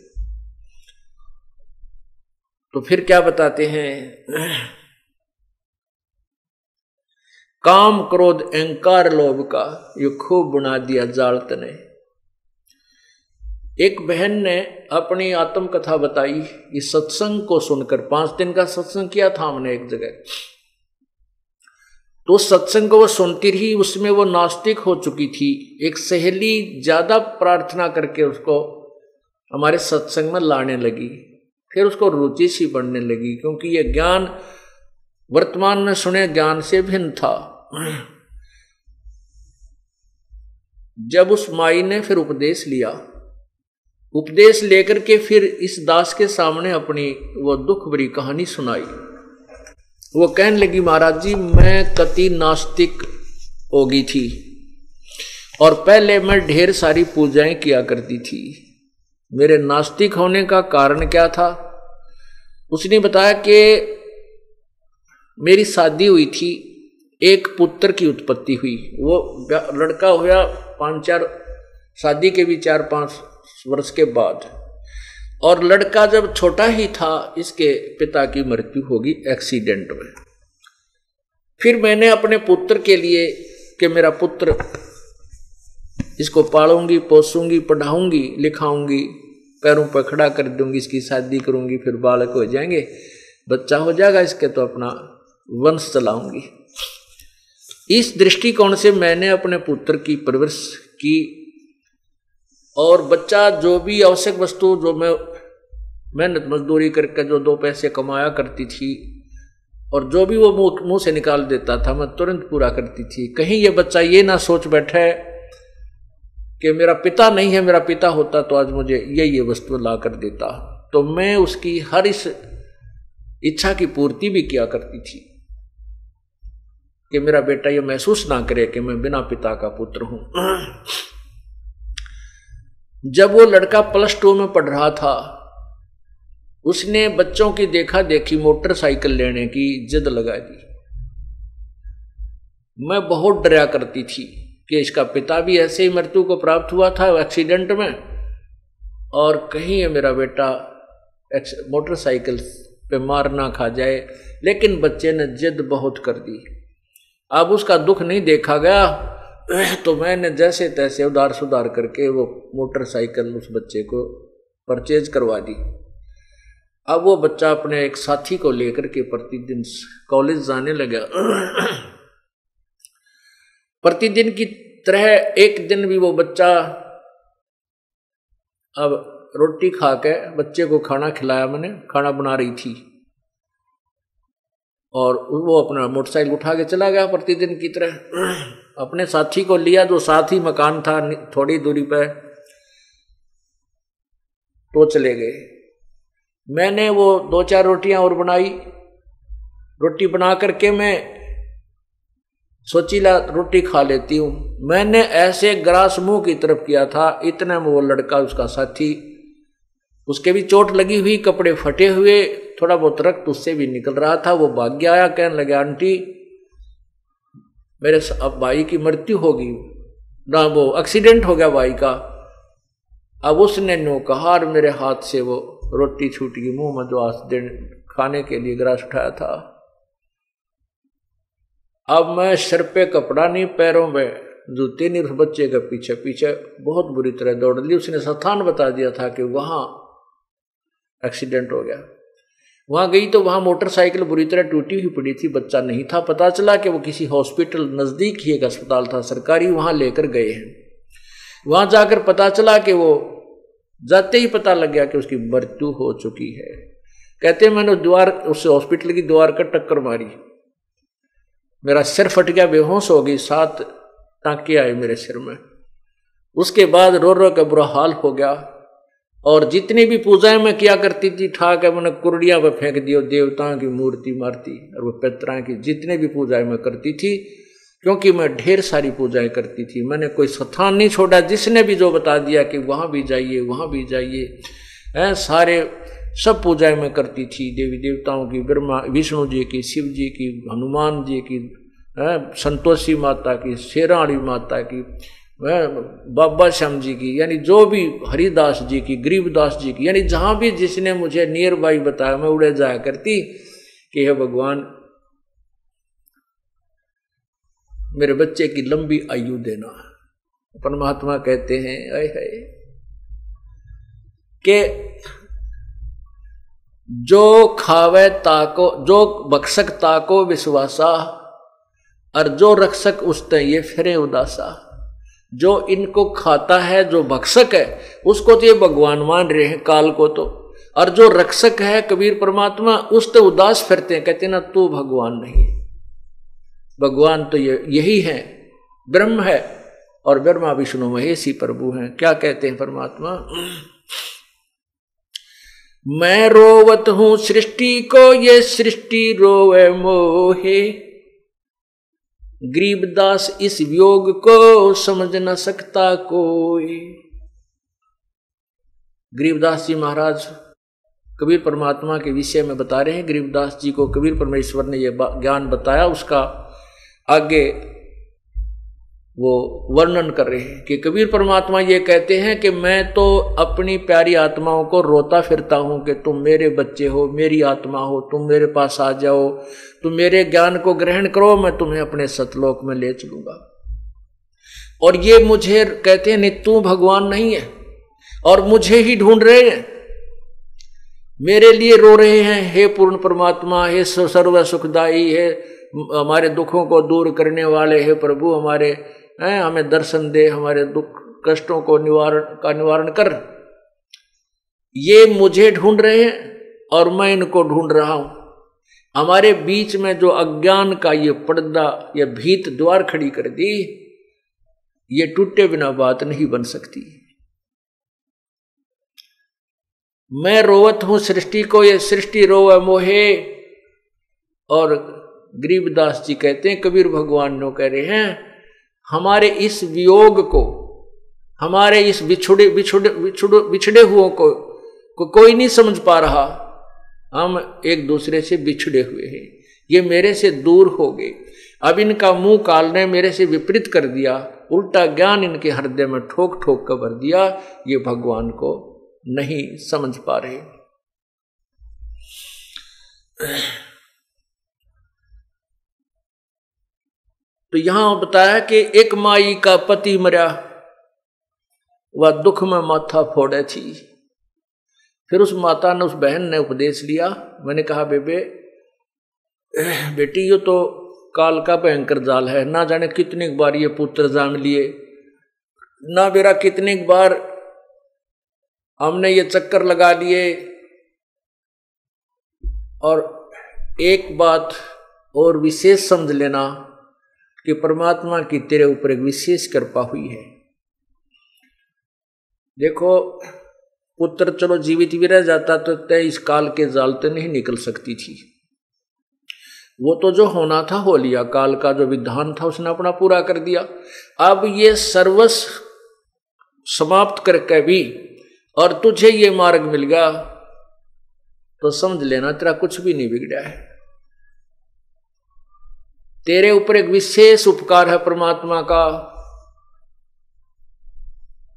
तो फिर क्या बताते हैं, काम क्रोध अहंकार लोभ का ये खूब बुना दिया जाल तने। एक बहन ने अपनी आत्मकथा बताई, इस सत्संग को सुनकर, 5 दिन का सत्संग किया था हमने एक जगह, तो उस सत्संग को वो सुनती रही, उसमें वो नास्तिक हो चुकी थी। एक सहेली ज्यादा प्रार्थना करके उसको हमारे सत्संग में लाने लगी, फिर उसको रुचि सी बढ़ने लगी, क्योंकि ये ज्ञान वर्तमान में सुने ज्ञान से भिन्न था। जब उस माई ने फिर उपदेश लिया, उपदेश लेकर के फिर इस दास के सामने अपनी वो दुख भरी कहानी सुनाई। वो कहने लगी, महाराज जी मैं कति नास्तिक हो गई थी, और पहले मैं ढेर सारी पूजाएं किया करती थी। मेरे नास्तिक होने का कारण क्या था? उसने बताया कि मेरी शादी हुई थी, एक पुत्र की उत्पत्ति हुई। वो लड़का हुआ 5-4 शादी के भी 4-5 वर्ष के बाद, और लड़का जब छोटा ही था इसके पिता की मृत्यु होगी एक्सीडेंट में। फिर मैंने अपने पुत्र के लिए कि मेरा पुत्र, इसको पालूंगी, पोसूंगी, पढ़ाऊंगी, लिखाऊंगी, पैरों पर खड़ा कर दूंगी, इसकी शादी करूंगी, फिर बालक हो जाएंगे, बच्चा हो जाएगा इसके, तो अपना वंश चलाऊंगी। इस दृष्टिकोण से मैंने अपने पुत्र की परवरिश की और बच्चा जो भी आवश्यक वस्तु जो मैं मेहनत मजदूरी करके जो 2 पैसे कमाया करती थी और जो भी वो मुंह से निकाल देता था मैं तुरंत पूरा करती थी। कहीं ये बच्चा ये ना सोच बैठे कि मेरा पिता नहीं है, मेरा पिता होता तो आज मुझे ये वस्तु ला कर देता। तो मैं उसकी हर इस इच्छा की पूर्ति भी किया करती थी कि मेरा बेटा ये महसूस ना करे कि मैं बिना पिता का पुत्र हूं। जब वो लड़का +2 में पढ़ रहा था, उसने बच्चों की देखा देखी मोटरसाइकिल लेने की जिद लगा दी। मैं बहुत डरा करती थी कि इसका पिता भी ऐसे ही मृत्यु को प्राप्त हुआ था एक्सीडेंट में, और कहीं ये मेरा बेटा मोटरसाइकिल पे मार ना खा जाए। लेकिन बच्चे ने जिद बहुत कर दी। अब उसका दुख नहीं देखा गया, तो मैंने जैसे तैसे उधार सुधार करके वो मोटरसाइकिल उस बच्चे को परचेज करवा दी। अब वो बच्चा अपने एक साथी को लेकर के प्रतिदिन कॉलेज जाने लगा। प्रतिदिन की तरह एक दिन भी वो बच्चा अब रोटी खा के बच्चे को खाना खिलाया, मैंने खाना बना रही थी, और वो अपना मोटरसाइकिल उठा के चला गया प्रतिदिन की तरह। अपने साथी को लिया जो साथ ही मकान था थोड़ी दूरी पर, तो चले गए। मैंने वो 2-4 रोटियां और बनाई। रोटी बना करके मैं सोची ला रोटी खा लेती हूं। मैंने ऐसे ग्रास मुंह की तरफ किया था, इतने में वो लड़का उसका साथी, उसके भी चोट लगी हुई, कपड़े फटे हुए, थोड़ा बहुत रक्त उससे भी निकल रहा था। वो भाग गया आया, कहने लगा आंटी मेरे अब भाई की मृत्यु होगी ना, वो एक्सीडेंट हो गया भाई का। अब उसने नो कहा और मेरे हाथ से वो रोटी छूट गई मुंह में, जो आज खाने के लिए ग्रास उठाया था। अब मैं सिर पे कपड़ा नहीं, पैरों में जूते नहीं, उस बच्चे के पीछे पीछे बहुत बुरी तरह दौड़ ली। उसने स्थान बता दिया था कि वहां एक्सीडेंट हो गया। वहां गई तो वहां मोटरसाइकिल बुरी तरह टूटी हुई पड़ी थी, बच्चा नहीं था। पता चला कि वो किसी हॉस्पिटल, नजदीक ही एक अस्पताल था सरकारी, वहां लेकर गए हैं। वहां जाकर पता चला कि वो जाते ही पता लग गया कि उसकी मृत्यु हो चुकी है। कहते मैंने द्वार, उस हॉस्पिटल की द्वार का टक्कर मारी, मेरा सिर फट गया, बेहोश हो गई, 7 टांके आए मेरे सिर में। उसके बाद रो रो का बुरा हाल हो गया। और जितनी भी पूजाएं मैं किया करती थी, ठाक मैंने कुर्डिया पर फेंक दियो, देवताओं की मूर्ति मारती, और वो पितरों की जितने भी पूजाएं मैं करती थी, क्योंकि मैं ढेर सारी पूजाएं करती थी। मैंने कोई स्थान नहीं छोड़ा, जिसने भी जो बता दिया कि वहां भी जाइए वहां भी जाइए, सारे सब पूजाएं मैं करती थी, देवी देवताओं की, ब्रह्मा विष्णु जी की, शिव जी की, हनुमान जी की, संतोषी माता की, शेरावाली माता की, बाबा श्याम जी की, यानी जो भी हरिदास जी की, गरीबदास जी की, यानी जहां भी जिसने मुझे नियर बाई बताया मैं उड़े जाया करती कि हे भगवान मेरे बच्चे की लंबी आयु देना। परमात्मा कहते हैं आए हाय कि जो खावे ताको, जो बख्शक ताको विश्वासा, और जो रक्षक उसते ये फिरे उदासा। जो इनको खाता है, जो भक्षक है, उसको तो ये भगवान मान रहे हैं काल को तो, और जो रक्षक है कबीर परमात्मा, उस तो उदास फिरते हैं, कहते ना तू भगवान नहीं, भगवान तो यही है, ब्रह्म है, और ब्रह्मा विष्णु महेश ही प्रभु हैं। क्या कहते हैं परमात्मा, मैं रोवत हूं सृष्टि को, ये सृष्टि रोवे मोहे, गरीबदास इस वियोग को समझ न सकता कोई। गरीबदास जी महाराज कबीर परमात्मा के विषय में बता रहे हैं। गरीबदास जी को कबीर परमेश्वर ने यह ज्ञान बताया, उसका आगे वो वर्णन कर रहे हैं कि कबीर परमात्मा ये कहते हैं कि मैं तो अपनी प्यारी आत्माओं को रोता फिरता हूं कि तुम मेरे बच्चे हो, मेरी आत्मा हो, तुम मेरे पास आ जाओ, तुम मेरे ज्ञान को ग्रहण करो, मैं तुम्हें अपने सतलोक में ले चलूंगा। और ये मुझे कहते हैं नहीं तू भगवान नहीं है, और मुझे ही ढूंढ रहे हैं, मेरे लिए रो रहे हैं, हे पूर्ण परमात्मा, हे सर्व सुखदाई, हे हमारे दुखों को दूर करने वाले, हे प्रभु हमारे हमें दर्शन दे, हमारे दुख कष्टों को निवारण कर। ये मुझे ढूंढ रहे हैं और मैं इनको ढूंढ रहा हूं। हमारे बीच में जो अज्ञान का ये पर्दा, ये भीत द्वार खड़ी कर दी, ये टूटे बिना बात नहीं बन सकती। मैं रोवत हूं सृष्टि को, ये सृष्टि रोवे मोहे। और गरीबदास जी कहते हैं, कबीर भगवान ने कह रहे हैं, हमारे इस वियोग को, हमारे इस बिछड़े हुओं को कोई नहीं समझ पा रहा। हम एक दूसरे से बिछड़े हुए हैं, ये मेरे से दूर हो गए। अब इनका मुंह काल ने मेरे से विपरीत कर दिया, उल्टा ज्ञान इनके हृदय में ठोक ठोक कर भर दिया। ये भगवान को नहीं समझ पा रहे। तो यहां बताया कि एक माई का पति मरा, वह दुख में माथा फोड़े थी। फिर उस माता ने, उस बहन ने उपदेश लिया। मैंने कहा, बेटी ये तो काल का भयंकर जाल है, ना जाने कितनी बार ये पुत्र जान लिए, ना बेरा कितनी बार हमने ये चक्कर लगा लिए। और एक बात और विशेष समझ लेना कि परमात्मा की तेरे ऊपर एक विशेष कृपा हुई है। देखो, पुत्र चलो जीवित भी रह जाता तो तय इस काल के जाल तो नहीं निकल सकती थी। वो तो जो होना था हो लिया, काल का जो विधान था उसने अपना पूरा कर दिया। अब ये सर्वस्व समाप्त करके भी और तुझे ये मार्ग मिल गया तो समझ लेना तेरा कुछ भी नहीं बिगड़ा है। तेरे ऊपर एक विशेष उपकार है परमात्मा का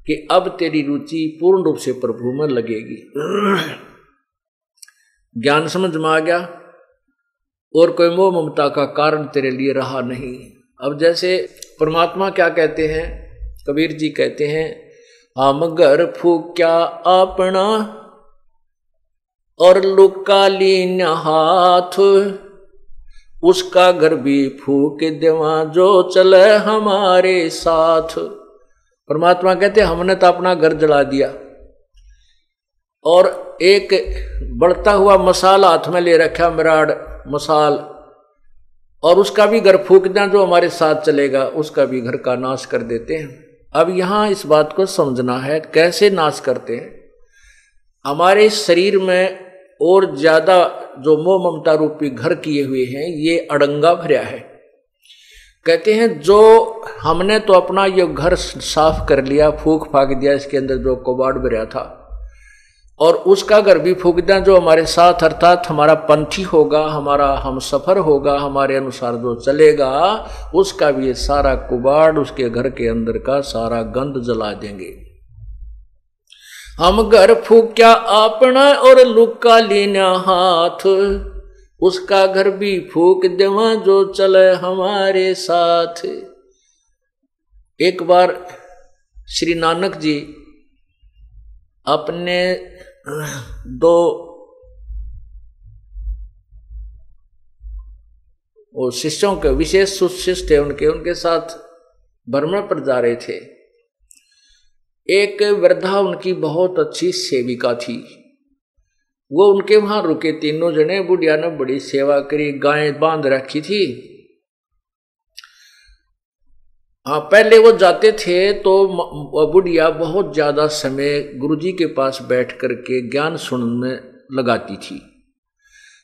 कि अब तेरी रुचि पूर्ण रूप से प्रभु में लगेगी। ज्ञान समझ में आ गया और कोई मोह ममता का कारण तेरे लिए रहा नहीं। अब जैसे परमात्मा क्या कहते हैं, कबीर जी कहते हैं, हम घर फूक्या अपना और लुका लीन हाथ, उसका घर भी फूक देवा जो चले हमारे साथ। परमात्मा कहते हमने तो अपना घर जला दिया और एक बढ़ता हुआ मसाल हाथ में ले रखा, मिराड मसाल, और उसका भी घर फूक दें जो हमारे साथ चलेगा, उसका भी घर का नाश कर देते हैं। अब यहां इस बात को समझना है, कैसे नाश करते हैं। हमारे शरीर में और ज्यादा जो मोह ममता रूपी घर किए हुए हैं, ये अड़ंगा भरा है। कहते हैं जो हमने तो अपना ये घर साफ कर लिया, फूक फाक दिया, इसके अंदर जो कबाड़ भरा था, और उसका घर भी फूक दिया जो हमारे साथ, अर्थात हमारा पंथी होगा, हमारा हम सफर होगा, हमारे अनुसार जो चलेगा, उसका भी ये सारा कबाड़, उसके घर के अंदर का सारा गंद जला देंगे। हम घर फूक्या अपना और लुका लीना हाथ, उसका घर भी फूक देवा जो चले हमारे साथ। एक बार श्री नानक जी अपने दो शिष्यों के, विशेष शिष्य थे उनके साथ भ्रमण पर जा रहे थे। एक वृद्धा उनकी बहुत अच्छी सेविका थी, वो उनके वहां रुके, तीनों जने। बुढ़िया ने बड़ी सेवा करी, गायें बांध रखी थी। हाँ, पहले वो जाते थे तो बुढ़िया बहुत ज्यादा समय गुरुजी के पास बैठ करके ज्ञान सुनने में लगाती थी।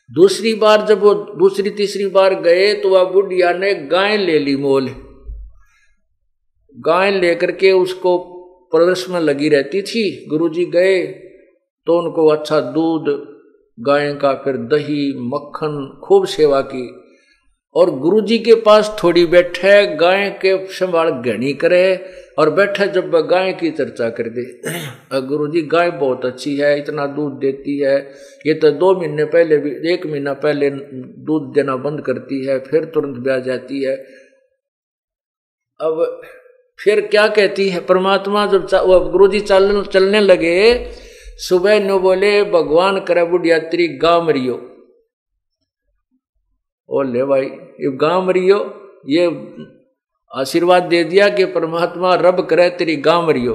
दूसरी बार जब वो दूसरी तीसरी बार गए तो वह बुढ़िया ने गाय ले ली मोल। गाय लेकर के उसको परवरिश में लगी रहती थी। गुरुजी गए तो उनको अच्छा दूध गाय का, फिर दही मक्खन, खूब सेवा की। और गुरुजी के पास थोड़ी बैठे, गाय के संभाल घनी करे और बैठे जब गाय की चर्चा कर दे। गुरुजी गाय बहुत अच्छी है, इतना दूध देती है, ये तो 2 महीने पहले भी, 1 महीना पहले दूध देना बंद करती है, फिर तुरंत ब्याह जाती है। अब फिर क्या कहती है परमात्मा, जब गुरुजी चलने लगे, सुबह न बोले भगवान करे बुढ़िया तेरी गांव मरियो। ओ ले भाई, ये गांव मरियो, ये आशीर्वाद दे दिया कि परमात्मा रब करे तेरी गांव मरियो।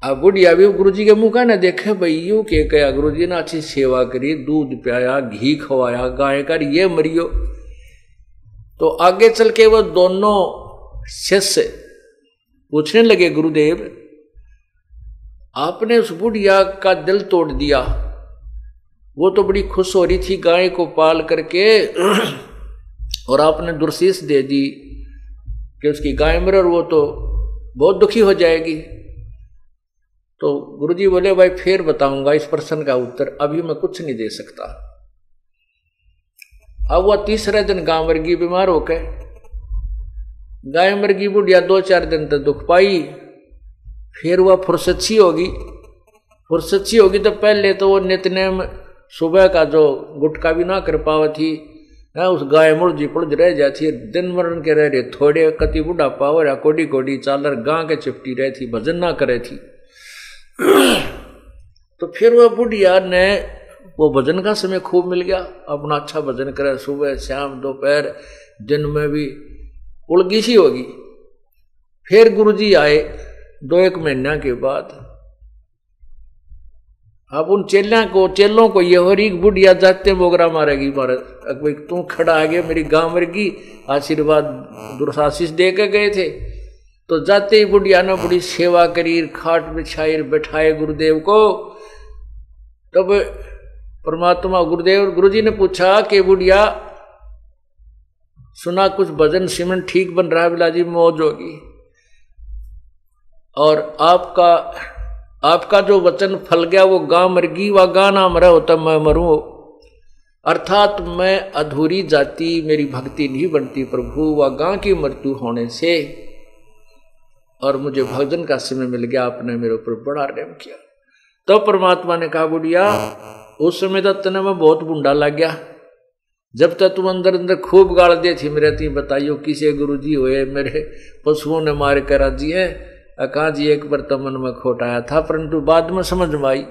अब बुढ़िया भी गुरु जी के मुंह का ना देखे भाई यू के कया गुरु जी ने अच्छी सेवा करी, दूध पियाया, घी खवाया, गाय कर ये मरियो। तो आगे चल के वो दोनों शिष्य पूछने लगे गुरुदेव आपने उस बुढ़िया का दिल तोड़ दिया, वो तो बड़ी खुश हो रही थी गाय को पाल करके और आपने दुर्शीष दे दी कि उसकी गाय मरे और वो तो बहुत दुखी हो जाएगी। तो गुरुजी बोले भाई फिर बताऊंगा इस प्रश्न का उत्तर, अभी मैं कुछ नहीं दे सकता। अब वह तीसरे दिन गाय मरगी बीमार होकर, गाय मरगी बुढ़िया 2-4 दिन तक दुख पाई, फिर वह फुर्सत होगी तो पहले तो वो नित्यनेम सुबह का जो गुटका भी ना कर पावा थी, उस गाय मुड़जी पुड़ज रह जाती, दिन मरण के रह रहे थोड़े कति बुढ़ा पावर या कोडी कोडी चालर गां के चिपटी रही थी, भजन ना करे थी। तो फिर वह बुढ़िया ने वो भजन का समय खूब मिल गया, अपना अच्छा भजन करे सुबह शाम दोपहर दिन में भी उलगी सी होगी। फिर गुरुजी आए 2-1 महीना के बाद। अब उन चेलों को ये हो रही बुढ़िया जाते बोगरा मारेगी भाई तू खड़ा आ गया मेरी गांव मरगी, आशीर्वाद दुर्शाशीष दे के गए थे। तो जाते ही बुढ़िया ने बड़ी सेवा करी, खाट बिछाई, बैठाए गुरुदेव को। तब परमात्मा गुरुजी ने पूछा कि बुढ़िया सुना कुछ भजन सिमरन ठीक बन रहा है, बिलाजी मौज होगी, और आपका जो वचन फल गया वो गां मरगी व गां ना मरा होता मैं मरूं, अर्थात मैं अधूरी जाति मेरी भक्ति नहीं बनती प्रभु व गां की मृत्यु होने से, और मुझे भजन का समय मिल गया, आपने मेरे ऊपर बड़ा रहम किया। तो परमात्मा ने कहा बुढ़िया उस समय तक तने मैं बहुत बुंडा लग गया, जब तक तुम अंदर अंदर खूब गाल दे थी मेरे ती बताइयो किसे गुरुजी हुए मेरे पशुओं ने मार कर राजी है अका जी एक बार तो मन में खोट आया था, परंतु बाद में समझ में आई।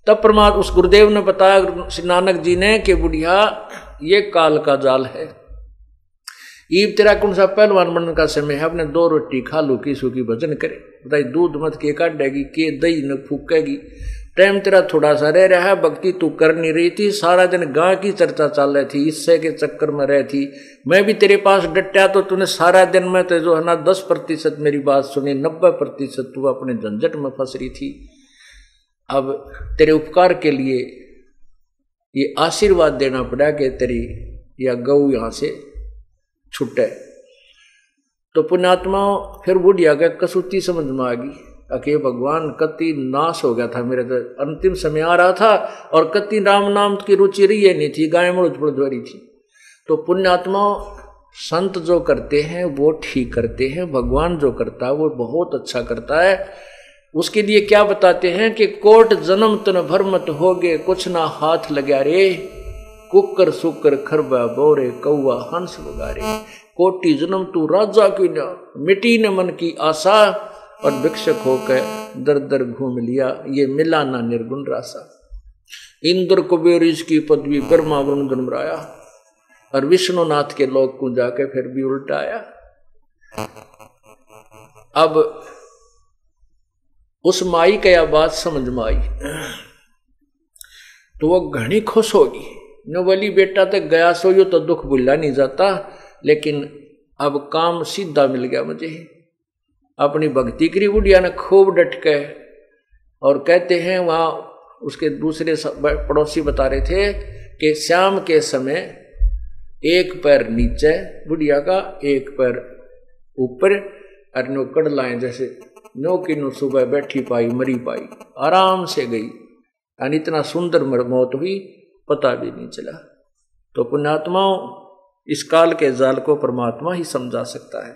तब परमात्मा उस गुरुदेव ने बताया श्री नानक जी ने कि बुढ़िया ये काल का जाल है, ईब तेरा कौन सा पहलवान बनने का समय है, अपने 2 रोटी खा लू की सूखी भजन करे, बताई दूध मत के काटेगी के दही न फूकेगी, टाइम तेरा थोड़ा सा रह रहा है, भक्ति तू कर नहीं रही थी, सारा दिन गां की चर्चा चल रही थी, इससे के चक्कर में रह थी, मैं भी तेरे पास डटा तो तूने सारा दिन में तो जो है ना 10% मेरी बात सुनी, 90% तू अपने झंझट में फंस रही थी। अब तेरे उपकार के लिए ये आशीर्वाद देना पड़ा कि तेरी या गऊ यहां से छुटे। तो पुण्यात्मा फिर बुढ़िया का कसूती समझ में आ गई, अके भगवान कति नाश हो गया था, मेरे तो अंतिम समय आ रहा था और कति राम नाम की रुचि रही नहीं थी, गाय मुड़ रही थी। तो पुण्यात्मा संत जो करते हैं वो ठीक करते हैं, भगवान जो करता है वो बहुत अच्छा करता है। उसके लिए क्या बताते हैं कि कोट जन्म तन भर मत होगे कुछ ना हाथ लगा रे, कुकर सुकर खरबा बोरे कौआ हंस वगारे, कोटि जन्म तू राजा की न मिटी न मन की आशा, और भिक्षक होकर दर दर घूम लिया ये मिला ना निर्गुण रासा। इंद्र कुबेर इसकी पदवी ब्रह्मा वरुण धर्मराया, और विष्णुनाथ के लोक को जाके फिर भी उल्टा आया। अब उस माई का यह बात समझ में आई तो वो घनी खुश होगी, न बोली बेटा तक गया सो यो तो दुख भूला नहीं जाता, लेकिन अब काम सीधा मिल गया मुझे। अपनी भक्ति करी बुढ़िया ने खूब डट के, और कहते हैं वहां उसके दूसरे पड़ोसी बता रहे थे कि शाम के समय एक पैर नीचे बुढ़िया का, एक पैर ऊपर, और नो कड़लाएं जैसे नो की नो सुबह बैठी पाई मरी पाई, आराम से गई, यानी इतना सुंदर मौत हुई पता भी नहीं चला। तो पुण्यात्माओं इस काल के जाल को परमात्मा ही समझा सकता है।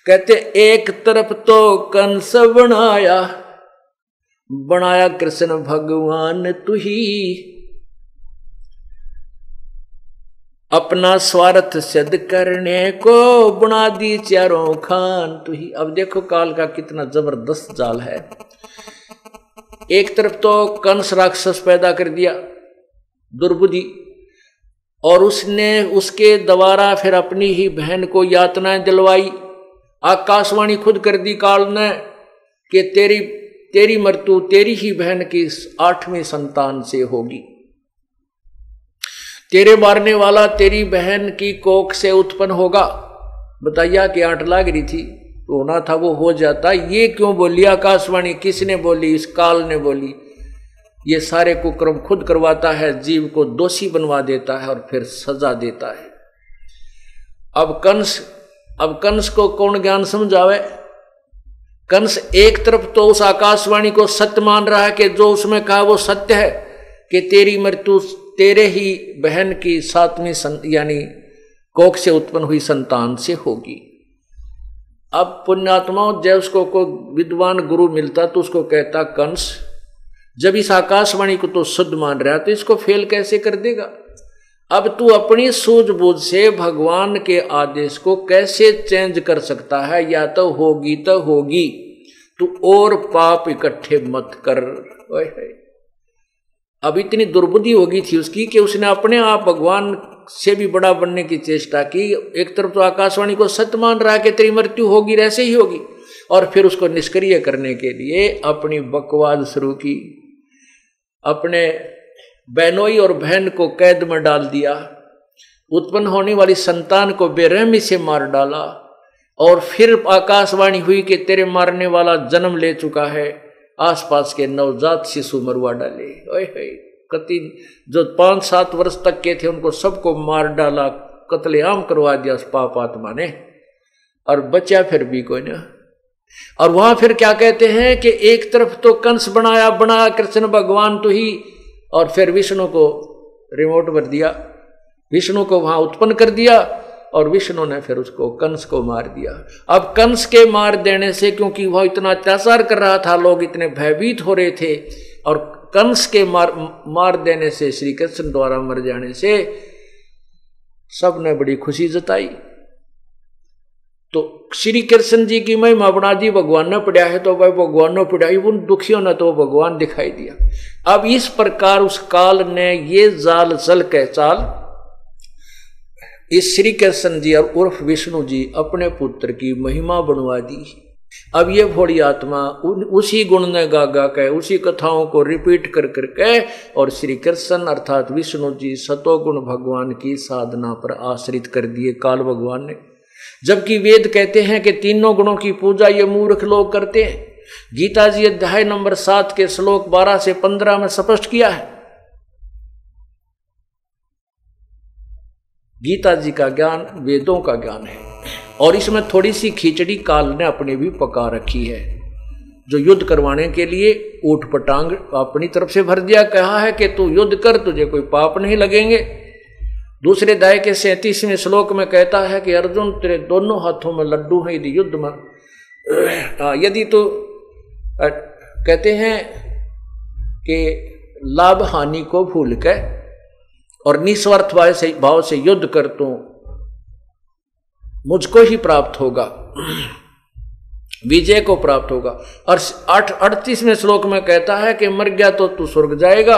कहते एक तरफ तो कंस बनाया कृष्ण भगवान तू ही, अपना स्वार्थ सिद्ध करने को बना दी चारों खान तू ही। अब देखो काल का कितना जबरदस्त जाल है। एक तरफ तो कंस राक्षस पैदा कर दिया दुर्बुद्धि, और उसने उसके द्वारा फिर अपनी ही बहन को यातनाएं दिलवाई। आकाशवाणी खुद कर दी काल ने कि तेरी मृत्यु तेरी ही बहन की 8वीं संतान से होगी, तेरे मारने वाला तेरी बहन की कोख से उत्पन्न होगा। बताइया कि 8 लाग रही थी तो होना था वो हो जाता। ये क्यों बोली आकाशवाणी? किसने बोली? इस काल ने बोली। ये सारे कुकर्म खुद करवाता है, जीव को दोषी बनवा देता है और फिर सजा देता है। अब कंस को कौन ज्ञान समझावे? कंस एक तरफ तो उस आकाशवाणी को सत्य मान रहा है कि जो उसमें कहा वो सत्य है कि तेरी मृत्यु तेरे ही बहन की 7वीं यानी कोख से उत्पन्न हुई संतान से होगी। अब पुण्यात्माओं, जब उसको कोई विद्वान गुरु मिलता तो उसको कहता, कंस जब इस आकाशवाणी को तो शुद्ध मान रहा तो इसको फेल कैसे कर देगा? अब तू अपनी सूझबूझ से भगवान के आदेश को कैसे चेंज कर सकता है? या तो होगी तो होगी, तू और पाप इकट्ठे मत कर। अब इतनी दुर्बुद्धि होगी थी उसकी कि उसने अपने आप भगवान से भी बड़ा बनने की चेष्टा की। एक तरफ तो आकाशवाणी को सत्य मान रहा है कि तेरी मृत्यु होगी, ऐसे ही होगी, और फिर उसको निष्क्रिय करने के लिए अपनी बकवाद शुरू की। अपने बहनोई और बहन को कैद में डाल दिया, उत्पन्न होने वाली संतान को बेरहमी से मार डाला, और फिर आकाशवाणी हुई कि तेरे मारने वाला जन्म ले चुका है। आसपास के नवजात शिशु मरवा डाले। ओए कति जो 5-7 वर्ष तक के थे उनको सबको मार डाला, कत्लेआम करवा दिया उस पाप आत्मा ने, और बचा फिर भी कोई ना। और वहां फिर क्या कहते हैं कि एक तरफ तो कंस बनाया कृष्ण भगवान तो ही, और फिर विष्णु को रिमोट भर दिया, विष्णु को वहां उत्पन्न कर दिया, और विष्णु ने फिर उसको कंस को मार दिया। अब कंस के मार देने से, क्योंकि वह इतना अत्याचार कर रहा था, लोग इतने भयभीत हो रहे थे, और कंस के मार देने से, श्री कृष्ण द्वारा मर जाने से सबने बड़ी खुशी जताई। तो श्री कृष्ण जी की महिमा बना दी, भगवान ने पढ़ा है तो भाई भगवान ने पढ़ाई, उन दुखियों ने तो भगवान दिखाई दिया। अब इस प्रकार उस काल ने ये जाल चल के चाल इस श्री कृष्ण जी और उर्फ विष्णु जी अपने पुत्र की महिमा बनवा दी। अब ये भोड़ी आत्मा उसी गुण ने गा गा के, उसी कथाओं को रिपीट कर करके, और श्री कृष्ण अर्थात विष्णु जी सतोगुण भगवान की साधना पर आश्रित कर दिए काल भगवान ने। जबकि वेद कहते हैं कि तीनों गुणों की पूजा ये मूर्ख लोग करते हैं। गीता जी अध्याय नंबर 7 के श्लोक 12 से 15 में स्पष्ट किया है। गीता जी का ज्ञान वेदों का ज्ञान है, और इसमें थोड़ी सी खिचड़ी काल ने अपनी भी पका रखी है, जो युद्ध करवाने के लिए ऊट पटांग अपनी तरफ से भर दिया। कहा है कि तू युद्ध कर, तुझे कोई पाप नहीं लगेंगे। दूसरे अध्याय के 37वें श्लोक में कहता है कि अर्जुन तेरे दोनों हाथों में लड्डू है, यदि युद्ध में यदि तो कहते हैं कि लाभ हानि को भूल के और निस्वार्थ भाव से युद्ध कर तो मुझको ही प्राप्त होगा, विजय को प्राप्त होगा। और 38वें श्लोक में कहता है कि मर गया तो तू स्वर्ग जाएगा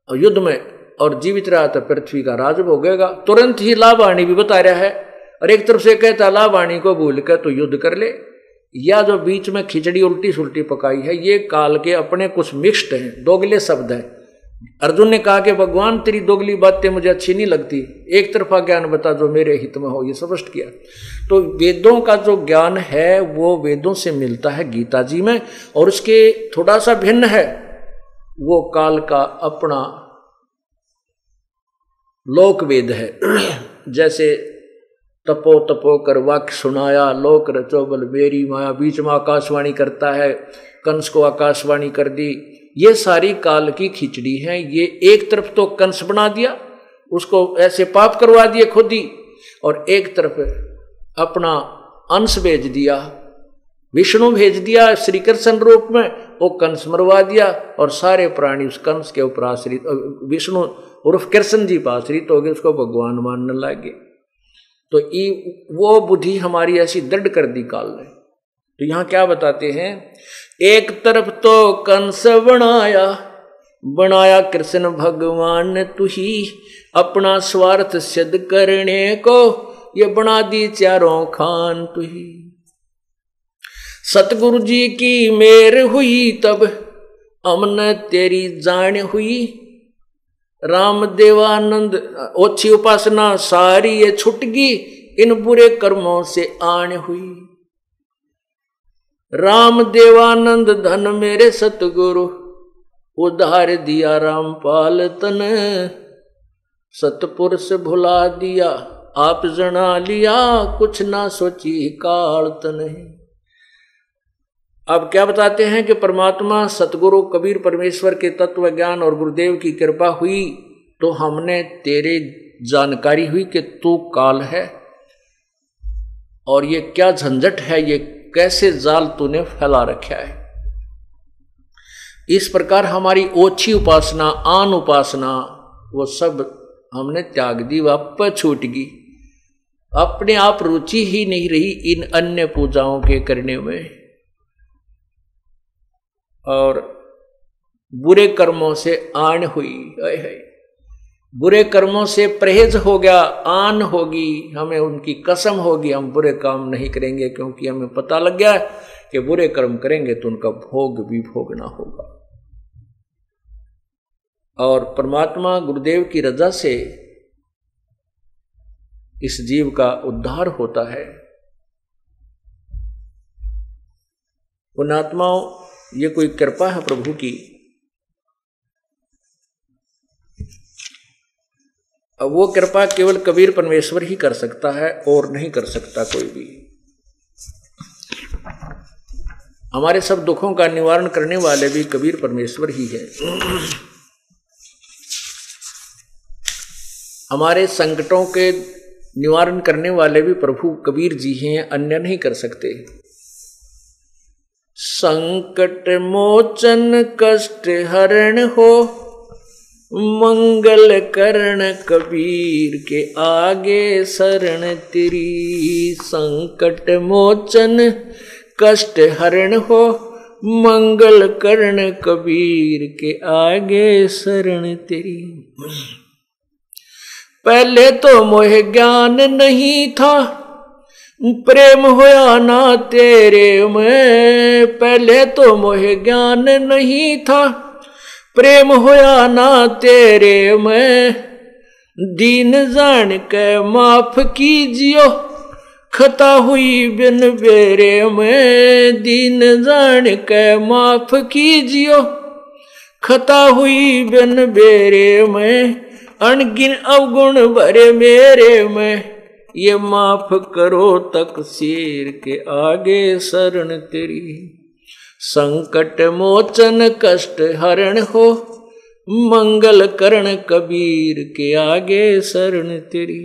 युद्ध में, और जीवित रहा तो पृथ्वी का राज भोगेगा। तुरंत ही लाभाणी भी बता रहा है, और एक तरफ से कहता लाभाणी को भूल कर तो युद्ध कर ले। या जो बीच में खिचड़ी उल्टी सुल्टी पकाई है, ये काल के अपने कुछ मिक्स्ड हैं, दोगले शब्द हैं। अर्जुन ने कहा कि भगवान तेरी दोगली बातें मुझे अच्छी नहीं लगती, एक तरफा ज्ञान बता जो मेरे हित में हो, ये स्पष्ट किया। तो वेदों का जो ज्ञान है वो वेदों से मिलता है गीता जी में, और उसके थोड़ा सा भिन्न है वो काल का अपना लोक वेद है। जैसे तपो तपो कर वाक्य सुनाया, लोक रचो बल मेरी माया, बीच में आकाशवाणी करता है, कंस को आकाशवाणी कर दी। ये सारी काल की खिचड़ी है। ये एक तरफ तो कंस बना दिया, उसको ऐसे पाप करवा दिए खुद ही, और एक तरफ अपना अंश भेज दिया, विष्णु भेज दिया श्री कृष्ण रूप में, वो कंस मरवा दिया, और सारे प्राणी उस कंस के ऊपर आश्रित, विष्णु उर्फ कृष्ण जी पर आश्रित हो गए, उसको भगवान मानने लगे। तो वो बुद्धि हमारी ऐसी दृढ़ कर दी काल ने। तो यहां क्या बताते हैं, एक तरफ तो कंस बनाया, बनाया कृष्ण भगवान ने तुही, अपना स्वार्थ सिद्ध करने को ये बना दी चारों खान तुही। सतगुरु जी की मेर हुई तब हमने तेरी जान हुई, राम देवानंद ओछी उपासना सारी ये छुटगी, इन बुरे कर्मों से आन हुई। राम देवानंद धन मेरे सतगुरु, उधार दिया रामपाल तन, सतपुरुष भुला दिया आप जना लिया, कुछ ना सोची काल तन। अब क्या बताते हैं कि परमात्मा सतगुरु कबीर परमेश्वर के तत्व ज्ञान और गुरुदेव की कृपा हुई तो हमने तेरे जानकारी हुई कि तू काल है और ये क्या झंझट है, ये कैसे जाल तूने फैला रखा है। इस प्रकार हमारी ओछी उपासना, आन उपासना, वो सब हमने त्याग दी, वापस छूट गई। अपने आप रुचि ही नहीं रही इन अन्य पूजाओं के करने में, और बुरे कर्मों से आन हुई। बुरे कर्मों से परहेज हो गया, आन होगी, हमें उनकी कसम होगी हम बुरे काम नहीं करेंगे, क्योंकि हमें पता लग गया कि बुरे कर्म करेंगे तो उनका भोग भी भोगना होगा। और परमात्मा गुरुदेव की रजा से इस जीव का उद्धार होता है। पुण्यात्माओं, ये कोई कृपा है प्रभु की। अब वो कृपा केवल कबीर परमेश्वर ही कर सकता है और नहीं कर सकता कोई भी। हमारे सब दुखों का निवारण करने वाले भी कबीर परमेश्वर ही है। हमारे संकटों के निवारण करने वाले भी प्रभु कबीर जी हैं, अन्य नहीं कर सकते। संकट मोचन कष्ट हरण हो, मंगल करण कबीर के आगे शरण तेरी। संकट मोचन कष्ट हरण हो, मंगल करण कबीर के आगे शरण तेरी। पहले तो मोह ज्ञान नहीं था, प्रेम होया ना तेरे में। पहले तो मोह ज्ञान नहीं था, प्रेम होया ना तेरे में। दीन जान के माफ कीजियो, खता हुई बिन बेरे में। दीन जान के माफ कीजियो, खता हुई बिन बेरे में। अनगिन अवगुण भरे मेरे में, ये माफ करो तकसीर के आगे शरण तेरी। संकट मोचन कष्ट हरण हो, मंगल करण कबीर के आगे शरण तेरी।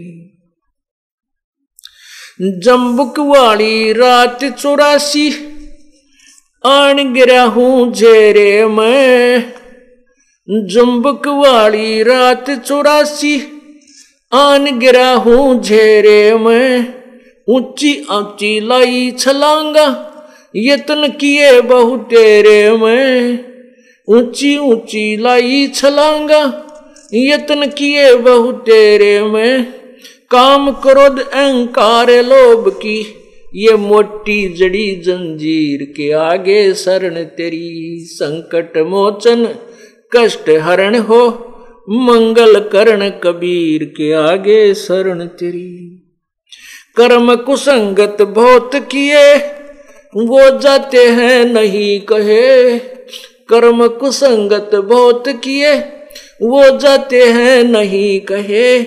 जम्बुक वाली रात 84 आन गिरा हूं झेरे में। जम्बुक वाली रात 84 आन गिरा हूं झेरे में। ऊंची ऊंची लाई छलांगा, यत्न किए बहु तेरे में। ऊंची ऊंची लाई छलांगा, यत्न किए बहु तेरे में। काम क्रोध अहंकार लोभ की, ये मोटी जड़ी जंजीर के आगे शरण तेरी। संकट मोचन कष्ट हरण हो, मंगल करण कबीर के आगे शरण तेरी। कर्म कुसंगत बहुत किए, वो जाते हैं नहीं कहे। कर्म कुसंगत बहुत किए, वो जाते हैं नहीं कहे।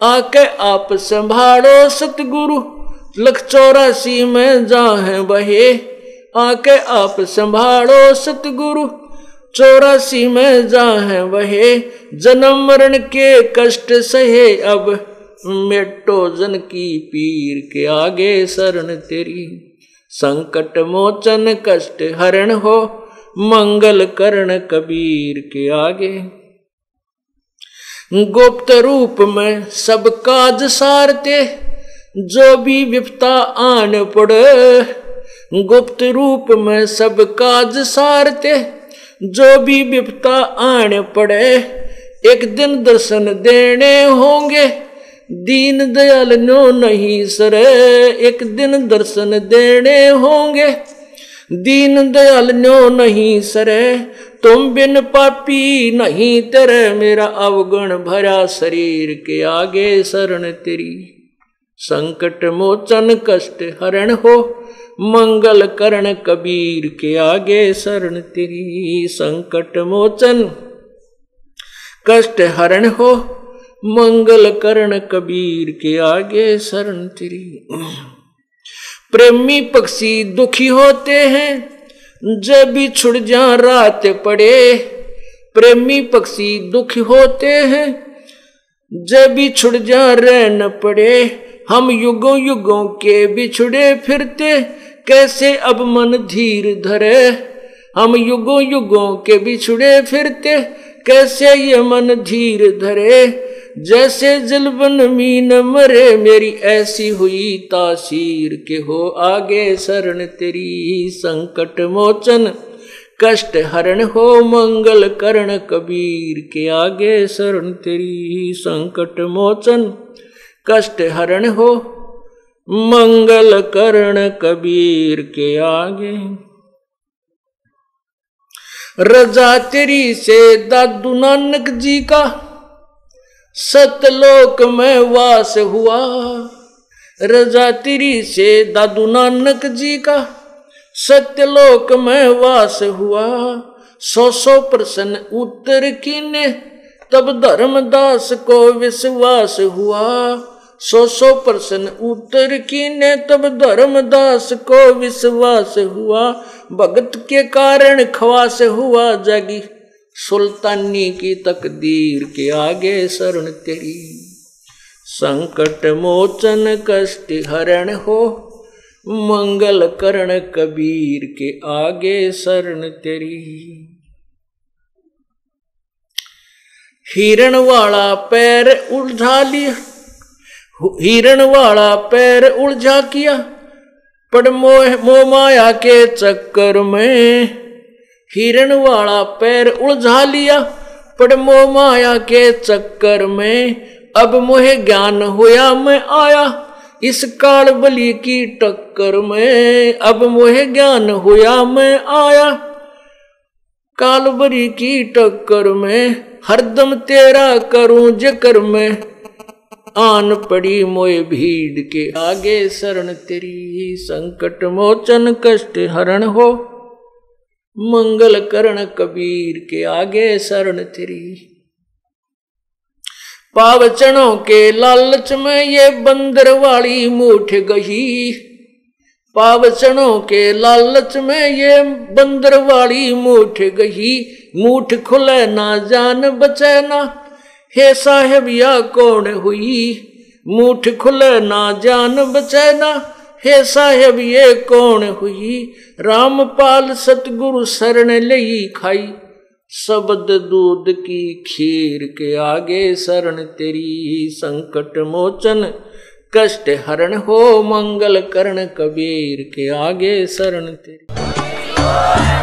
आके आप संभालो सतगुरु, लख 84 में जाहे बहे। आके आप संभालो सतगुरु, 84 में जाहे वहे। जन्म मरण के कष्ट सहे, अब मेटो जन की पीर के आगे शरण तेरी। संकट मोचन कष्ट हरण हो, मंगल करण कबीर के आगे। गुप्त रूप में सब काज सारते, जो भी विपता आन पड़े। गुप्त रूप में सब काज सारते, जो भी विपता आने पड़े एक दिन दर्शन देने होंगे, दीन दयाल नो नहीं सरे एक दिन दर्शन देने होंगे, दीन दयाल नो नहीं सरे तुम बिन पापी नहीं तेरे, मेरा अवगुण भरा शरीर के आगे शरण तेरी। संकट मोचन कष्ट हरण हो मंगल करण कबीर के आगे शरण तेरी। संकट मोचन कष्ट हरण हो मंगल करण कबीर के आगे शरण तेरी। प्रेमी पक्षी दुखी होते हैं जब भी छुड़ जा रात पड़े, प्रेमी पक्षी दुखी होते हैं जब भी छुड़ जा रहन पड़े, हम युगों युगों के बिछुड़े फिरते कैसे अब मन धीर धरे, हम युगों युगों के बिछुड़े फिरते कैसे ये मन धीर धरे, जैसे जलबन मीन मरे मेरी ऐसी हुई तासीर के हो आगे शरण तेरी। संकट मोचन कष्ट हरण हो मंगल करण कबीर के आगे शरण तेरी। संकट मोचन कष्ट हरण हो मंगल करण कबीर के आगे। रजा तेरी से दादू नानक जी का सतलोक में वास हुआ, रजा तेरी से दादू नानक जी का सत्यलोक में वास हुआ। 100 प्रश्न उत्तर कीने तब धर्मदास को विश्वास हुआ, 100 प्रश्न उत्तर कीने तब धर्मदास को विश्वास हुआ। भगत के कारण ख्वास हुआ जागी सुल्तानी की तकदीर के आगे शरण तेरी। संकट मोचन कष्ट हरण हो मंगल करण कबीर के आगे शरण तेरी। हिरण वाला पैर उलझा लिया, हिरण वाला पैर उलझा किया पड़ मोह माया के चक्कर में, हिरण वाला पैर उलझा लिया पड़ मोह माया के चक्कर में। अब मोहे ज्ञान होया मैं आया इस काल बलि की टक्कर में, अब मोहे ज्ञान होया मैं आया काल बलि की टक्कर में। हरदम तेरा करूं जिक्र में आन पड़ी मोए भीड़ के आगे शरण तेरी। संकट मोचन कष्ट हरण हो मंगल करण कबीर के आगे शरण तेरी। पावचनों के लालच में ये बंदर वाली मूठ गई, पावचनों के लालच में ये बंदर वाली मूठ गई। मूठ खुले ना जान बचे ना हे साहेब या कौन हुई, मूठ खुले ना जान बचे ना हे साहेब ये कौन हुई। रामपाल सतगुरु शरण लई खाई शब्द दूध की खीर के आगे शरण तेरी। संकट मोचन कष्ट हरण हो मंगल करण कबीर के आगे शरण तेरी।